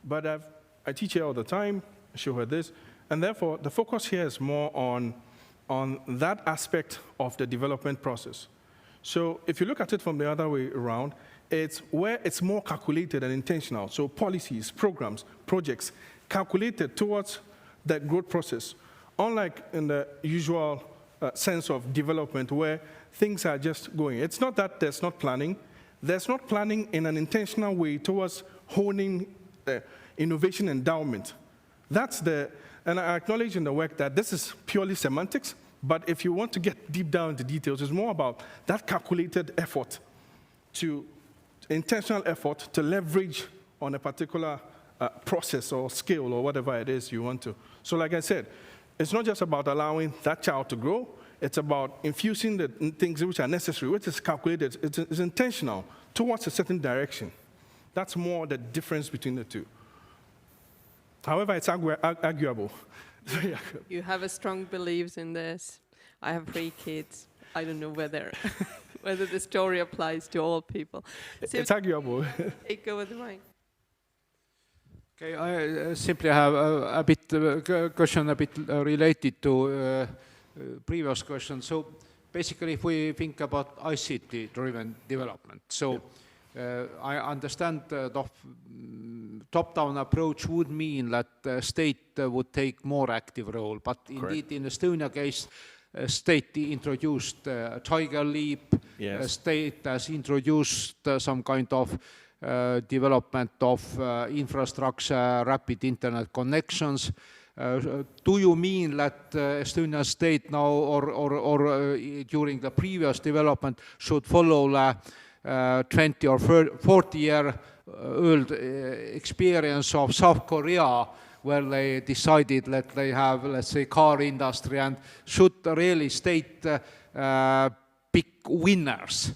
But I teach her all the time, show her this, and therefore the focus here is more on that aspect of the development process. So if you look at it from the other way around, it's where it's more calculated and intentional. So policies, programs, projects, calculated towards that growth process. Unlike in the usual sense of development where things are just going. It's not that there's not planning. There's not planning in an intentional way towards honing innovation endowment. And I acknowledge in the work that this is purely semantics, but if you want to get deep down into details, it's more about that calculated effort intentional effort to leverage on a particular process or skill or whatever it is you want to. So like I said, it's not just about allowing that child to grow, it's about infusing the things which are necessary, which is calculated, it's intentional towards a certain direction. That's more the difference between the two. However, it's arguable. You have a strong beliefs in this. I have 3 kids. I don't know whether the story applies to all people. So it's arguable. Take over the mic. Okay, I simply have a question related to previous question. So basically, if we think about ICT-driven development, so I understand the top-down approach would mean that the state would take more active role, but indeed in Estonia case, state introduced Tiger Leap, state has introduced some kind of development of infrastructure, rapid internet connections. Do you mean that Estonian state now or during the previous development should follow the 20 or 40-year-old experience of South Korea, where they decided that they have, let's say, car industry, and should really state big winners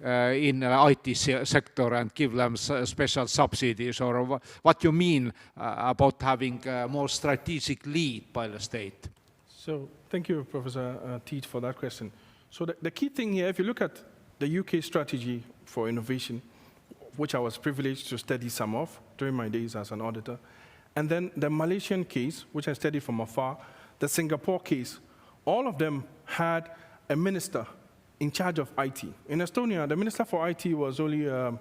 in the IT sector and give them special subsidies, or what you mean about having a more strategic lead by the state? So thank you, Professor Tiit, for that question. So the key thing here, if you look at the UK strategy for innovation, which I was privileged to study some of during my days as an auditor, and then the Malaysian case, which I studied from afar, the Singapore case, all of them had a minister in charge of IT. In Estonia, the minister for IT was only, I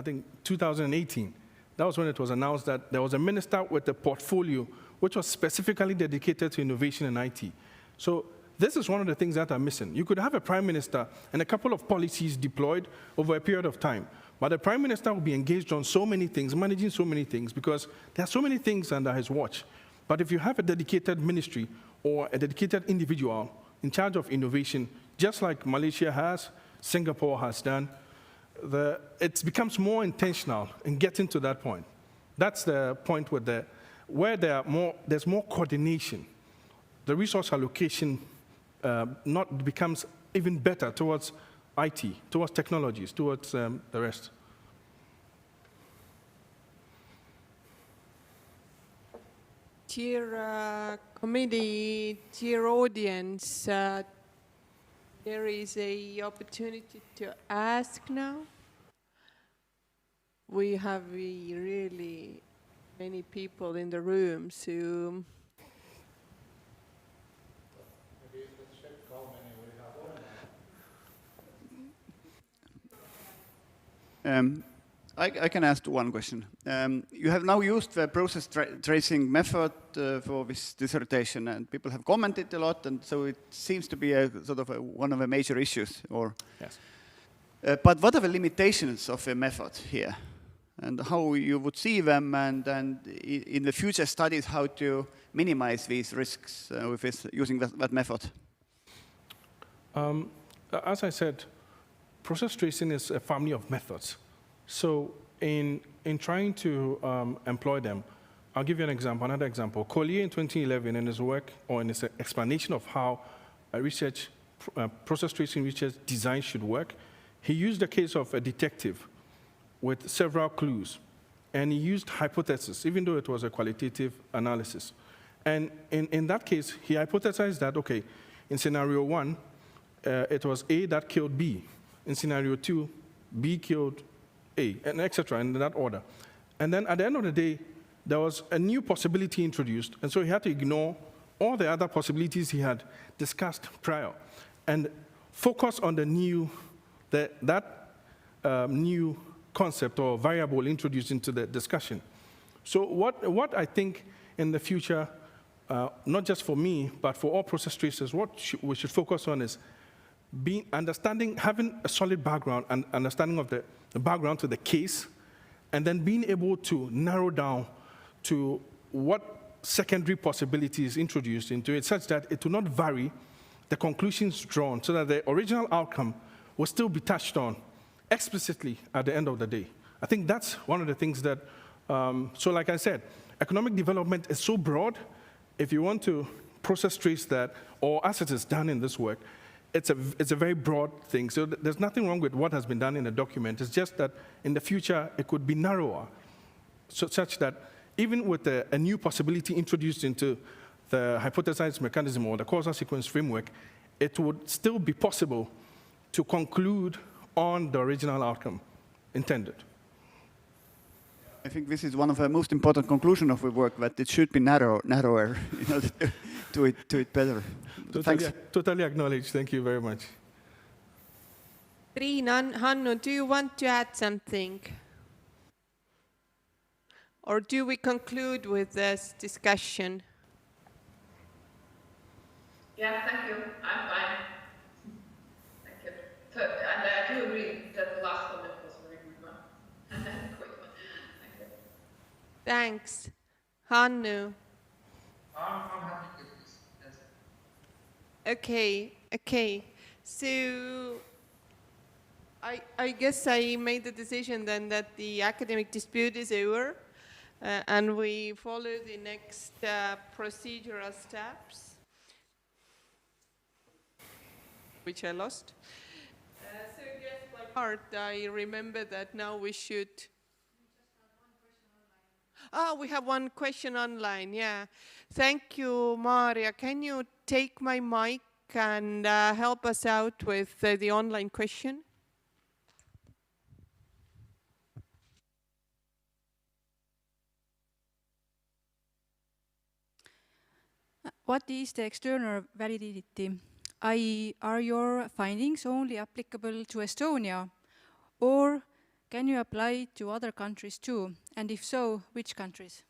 think, 2018. That was when it was announced that there was a minister with a portfolio which was specifically dedicated to innovation in IT. So this is one of the things that are missing. You could have a prime minister and a couple of policies deployed over a period of time, but the prime minister will be engaged on so many things, managing so many things, because there are so many things under his watch. But if you have a dedicated ministry or a dedicated individual in charge of innovation, just like Malaysia has, Singapore has done, it becomes more intentional in getting to that point. That's the point where there's more coordination. The resource allocation becomes even better towards IT, towards technologies, towards the rest. Dear committee, dear audience, there is an opportunity to ask now. We have really many people in the room, so I can ask one question. You have now used the process tracing method for this dissertation, and people have commented a lot, and so it seems to be one of the major issues. Yes. But what are the limitations of the method here, and how you would see them, and in the future studies, how to minimize these risks with using that method? As I said, process tracing is a family of methods. So in trying to employ them, I'll give you another example. Collier in 2011 in his work, or in his explanation of how process tracing research design should work, he used the case of a detective with several clues. And he used hypothesis, even though it was a qualitative analysis. And in that case, he hypothesized that, okay, in scenario 1, it was A that killed B. In scenario 2, B killed A, and etc., in that order. And then at the end of the day, there was a new possibility introduced, and so he had to ignore all the other possibilities he had discussed prior and focus on the new, new concept or variable introduced into the discussion. So what I think in the future, not just for me, but for all process tracers, what we should focus on is having a solid background and understanding of the background to the case, and then being able to narrow down to what secondary possibilities introduced into it, such that it will not vary the conclusions drawn, so that the original outcome will still be touched on explicitly at the end of the day. I think that's one of the things that, so like I said, economic development is so broad. If you want to process trace that, or as it is done in this work, it's a very broad thing. So there's nothing wrong with what has been done in the document. It's just that in the future, it could be narrower, such that even with a new possibility introduced into the hypothesized mechanism or the causal sequence framework, it would still be possible to conclude on the original outcome intended. I think this is one of the most important conclusions of the work, that it should be narrower in order to do it better. Thanks. Totally acknowledged. Thank you very much. Triin, Hannu, do you want to add something? Or do we conclude with this discussion? Yeah, thank you. I'm fine. Thank you. And I do agree that the last comment was a very good one. Quick one. Thank you. Thanks. Hannu. I'm happy with this. Yes. Okay. So I guess I made the decision then that the academic dispute is over, and we follow the next procedural steps, which I lost. So yes, by heart, I remember that now we should. We have one question online, yeah. Thank you, Maria. Can you take my mic and help us out with the online question? What is the external validity? Are your findings only applicable to Estonia, or can you apply to other countries too? And if so, which countries?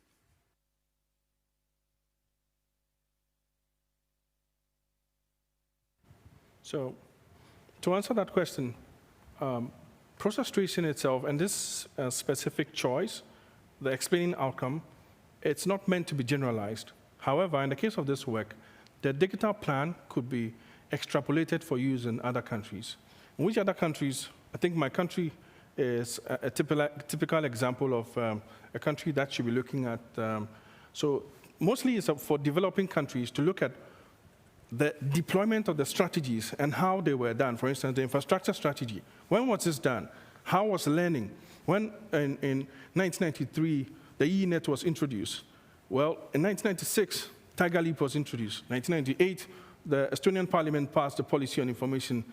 So, to answer that question, process tracing itself, and this specific choice, the explaining outcome, it's not meant to be generalized. However, in the case of this work, the digital plan could be extrapolated for use in other countries. In which other countries? I think my country is a typical example of a country that should be looking at. So mostly it's for developing countries to look at the deployment of the strategies and how they were done. For instance, the infrastructure strategy. When was this done? How was learning? When in 1993, the EENet was introduced. Well, in 1996, Tiger Leap was introduced. 1998, the Estonian Parliament passed the policy on information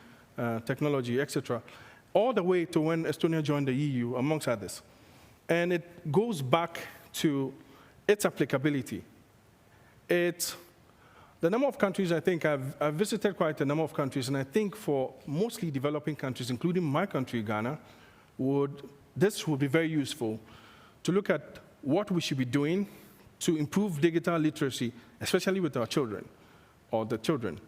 technology, etc., all the way to when Estonia joined the EU, amongst others. And it goes back to its applicability. The number of countries, I think, I've visited quite a number of countries, and I think for mostly developing countries, including my country, Ghana, this would be very useful to look at what we should be doing to improve digital literacy, especially with our children, or the children,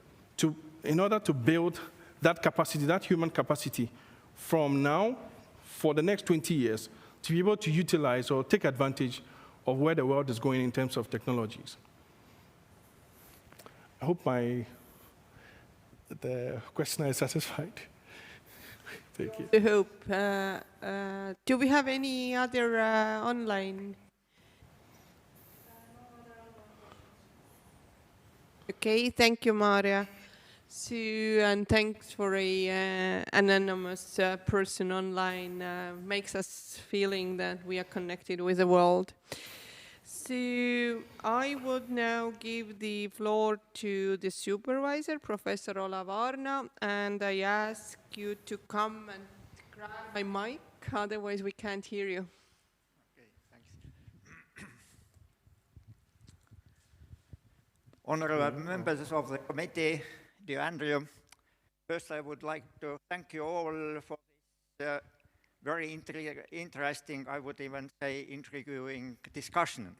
in order to build that capacity, that human capacity, from now for the next 20 years, to be able to utilize or take advantage of where the world is going in terms of technologies. I hope the questioner is satisfied. Thank you. I hope. Do we have any other online? Okay, thank you, Maria. So, and thanks for a anonymous person online. Makes us feeling that we are connected with the world. So I would now give the floor to the supervisor, Professor Olav Aarna, and I ask you to come and grab my mic, otherwise we can't hear you. Okay, thanks. Honorable members of the committee, dear Andrew, first I would like to thank you all for this very interesting, I would even say intriguing discussion.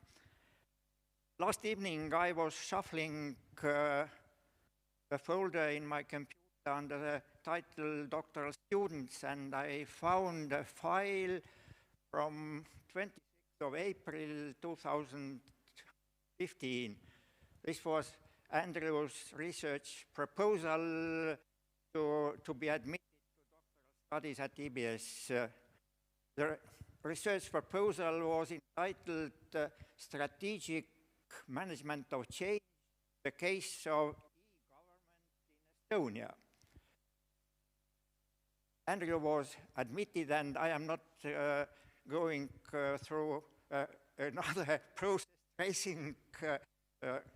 Last evening I was shuffling a folder in my computer under the title Doctoral Students, and I found a file from 26th of April 2015. This was Andrew's research proposal to be admitted to doctoral studies at EBS. The research proposal was entitled Strategic Management of Change, the Case of E-Government in Estonia. Andrew was admitted, and I am not going through another process tracing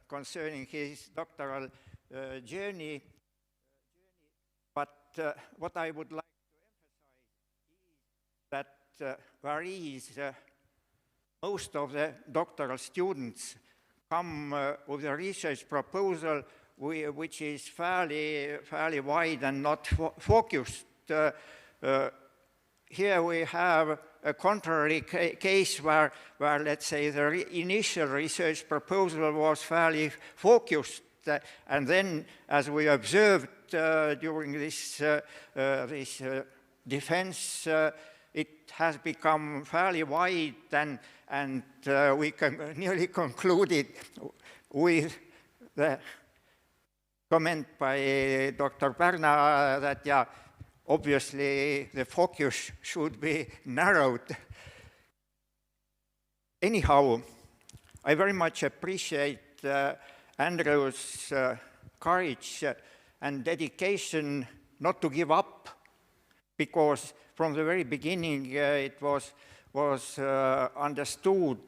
concerning his doctoral journey, but what I would like to emphasize is that varies. Most of the doctoral students come with a research proposal which is fairly wide and not focused. Here we have a contrary case where, let's say, the initial research proposal was fairly focused, and then, as we observed during this defense, it has become fairly wide, and we nearly concluded with the comment by Dr. Pärna that, yeah, obviously the focus should be narrowed. Anyhow, I very much appreciate Andrew's courage and dedication not to give up, because from the very beginning it was understood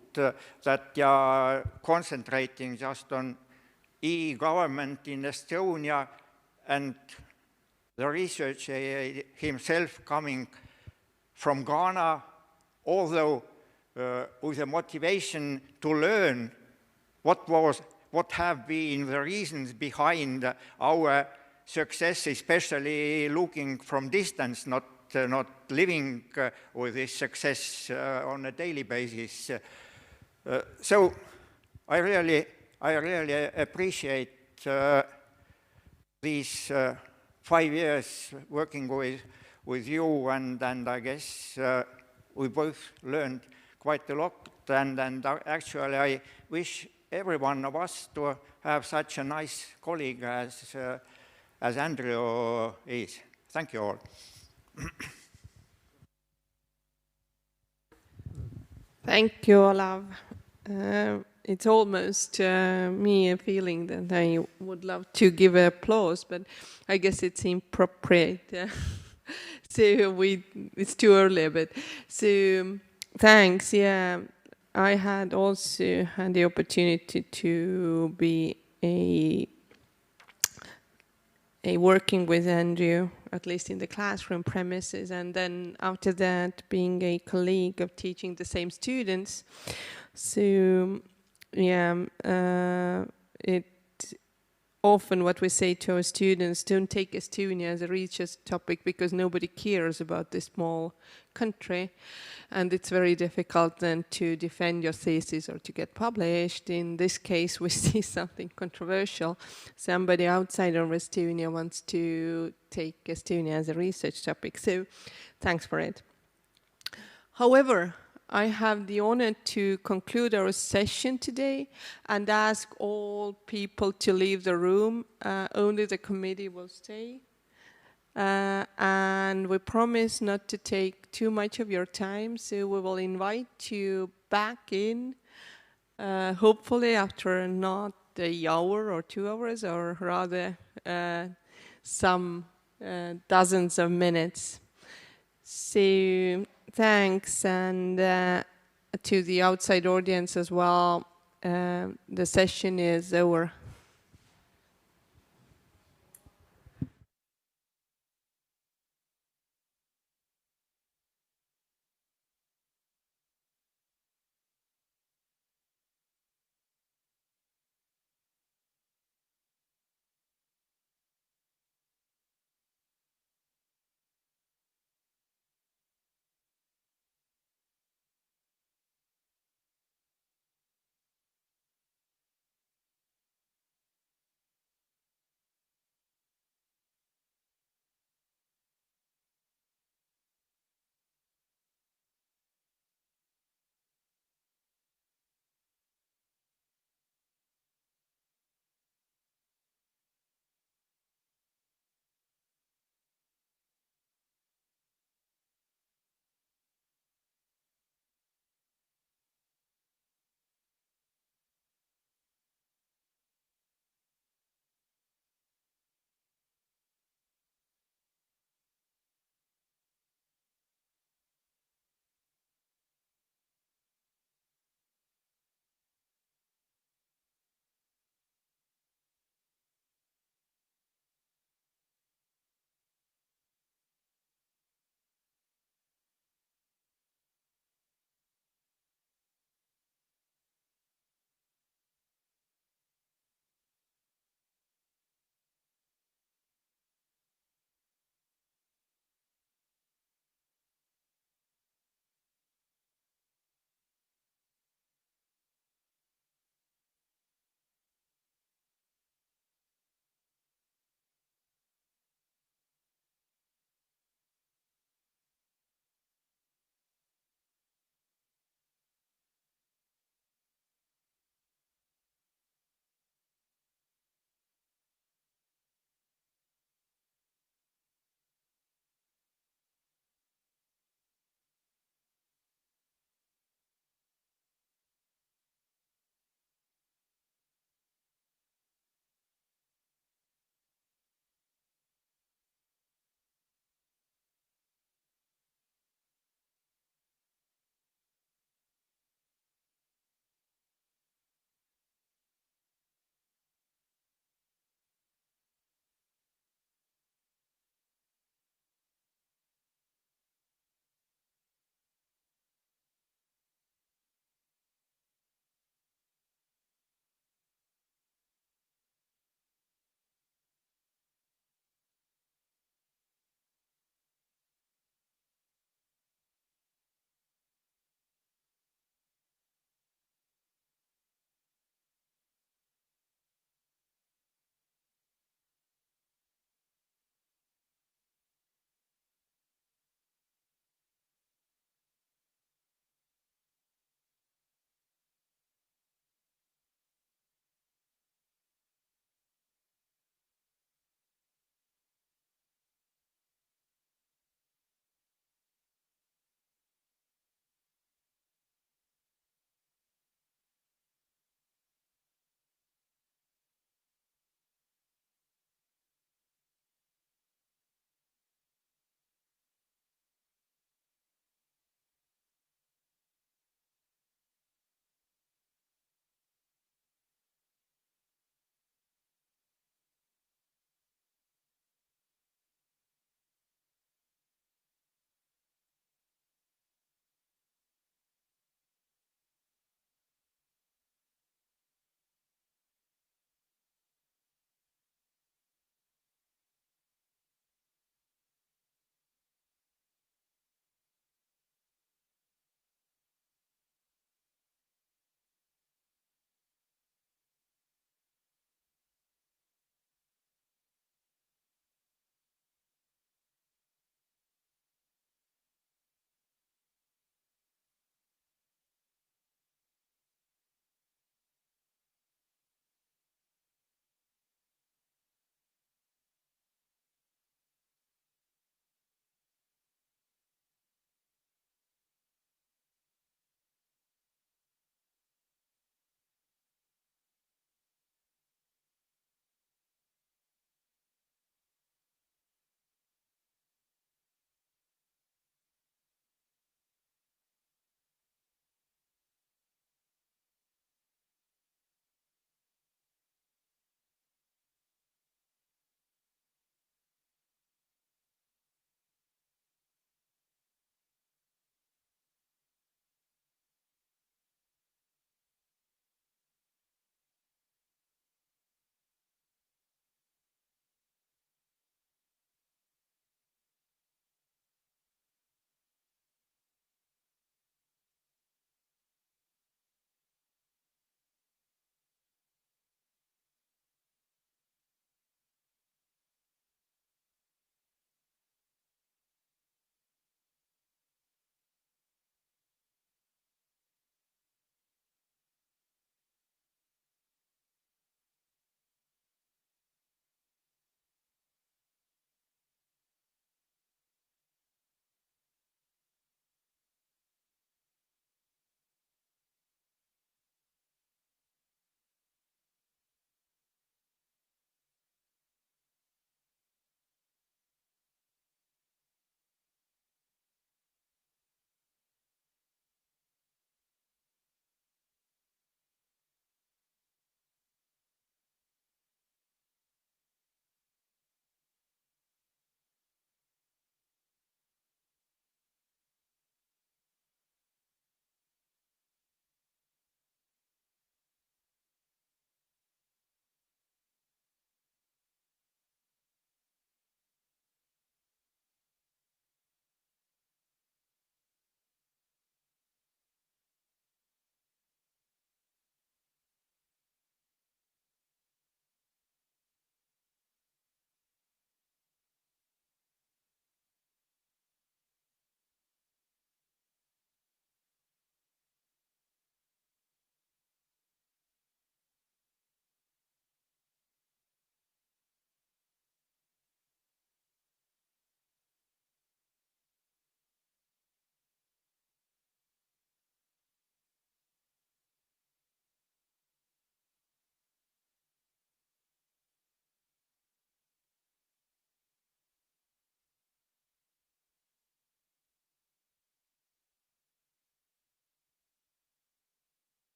that concentrating just on e-government in Estonia and the researcher himself coming from Ghana, although with a motivation to learn what have been the reasons behind our success, especially looking from distance, not living with this success on a daily basis. So I really appreciate these 5 years working with you, and I guess we both learned quite a lot, and actually I wish every one of us to have such a nice colleague as Andrew is. Thank you all. Thank you, Olav. It's almost me a feeling that I would love to give applause, but I guess it's inappropriate. So it's too early, but so thanks. Yeah, I had also had the opportunity to be a working with Andrew, at least in the classroom premises, and then after that being a colleague of teaching the same students. So yeah, it often what we say to our students, don't take Estonia as a research topic because nobody cares about this small country, and it's very difficult then to defend your thesis or to get published. In this case, we see something controversial. Somebody outside of Estonia wants to take Estonia as a research topic, so thanks for it. However, I have the honor to conclude our session today and ask all people to leave the room. Only the committee will stay. And we promise not to take too much of your time, so we will invite you back in, hopefully after not an hour or 2 hours, or rather some dozens of minutes. So thanks, and to the outside audience as well. the session is over.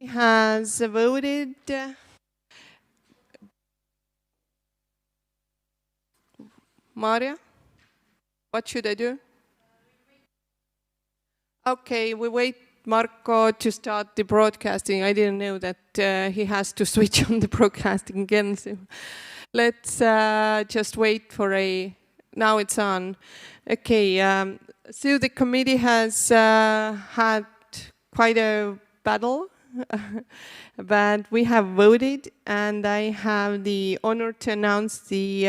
has voted. Maria, what should I do? Okay, we wait Marco to start the broadcasting. I didn't know that he has to switch on the broadcasting again. So let's just wait for now it's on. Okay, so the committee has had quite a battle, but we have voted, and I have the honor to announce the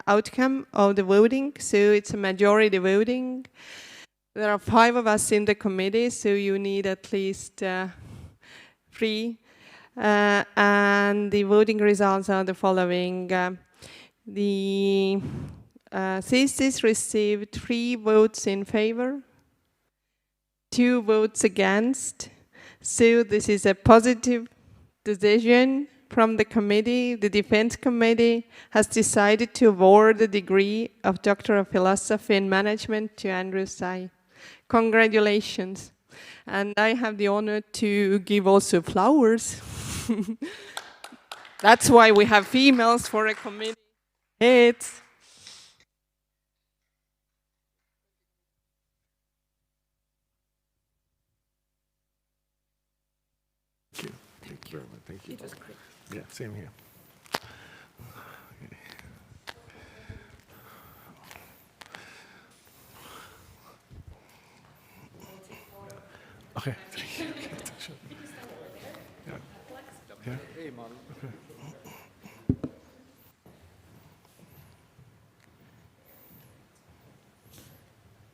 outcome of the voting. So it's a majority voting. There are 5 of us in the committee, so you need at least 3. And the voting results are the following. The thesis received 3 votes in favor, 2 votes against. So this is a positive decision from the committee. The defense committee has decided to award the degree of Doctor of Philosophy and Management to Adjah Sai. Congratulations. And I have the honor to give also flowers. That's why we have females for a committee. It's Thank you very much. Thank you. Yeah, same here. Okay. Yeah. Yeah. Okay.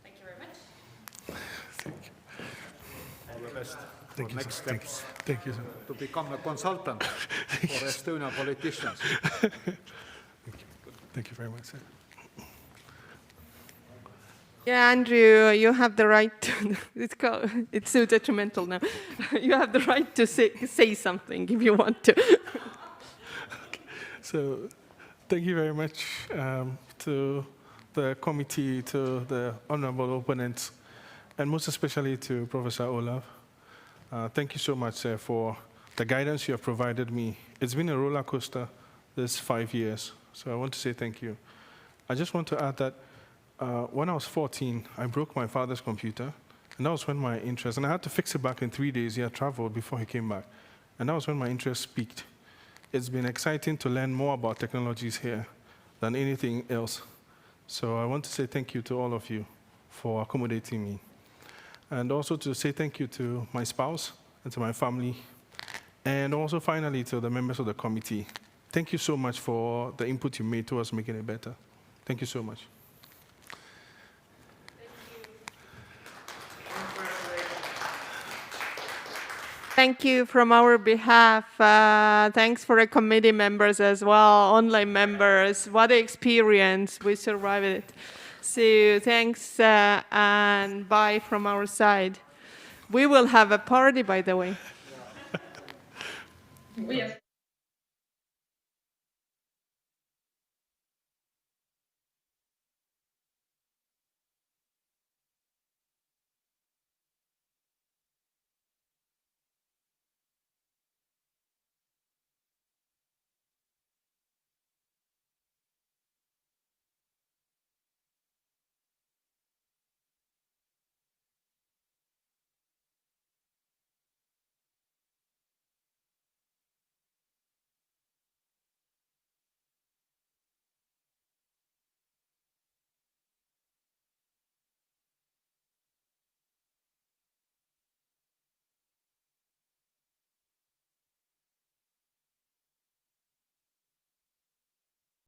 Thank you very much. Thank you. All the best. Thank you, Next sir. steps Thank you, sir. to become a consultant for Estonian politicians. Thank you. Thank you very much, sir. Yeah, Andrew, you have the right to, it's so detrimental now. You have the right to say something if you want to. Okay. So thank you very much to the committee, to the honorable opponents, and most especially to Professor Olav. Thank you so much for the guidance you have provided me. It's been a roller coaster this 5 years, so I want to say thank you. I just want to add that when I was 14, I broke my father's computer, and that was when my interest, and I had to fix it back in 3 days. He had traveled before he came back, and that was when my interest peaked. It's been exciting to learn more about technologies here than anything else. So I want to say thank you to all of you for accommodating me. And also to say thank you to my spouse and to my family, and also finally to the members of the committee. Thank you so much for the input you made towards making it better. Thank you so much. Thank you from our behalf. Thanks for the committee members as well, online members. What an experience. We survived it. So thanks and bye from our side. We will have a party, by the way. Yes.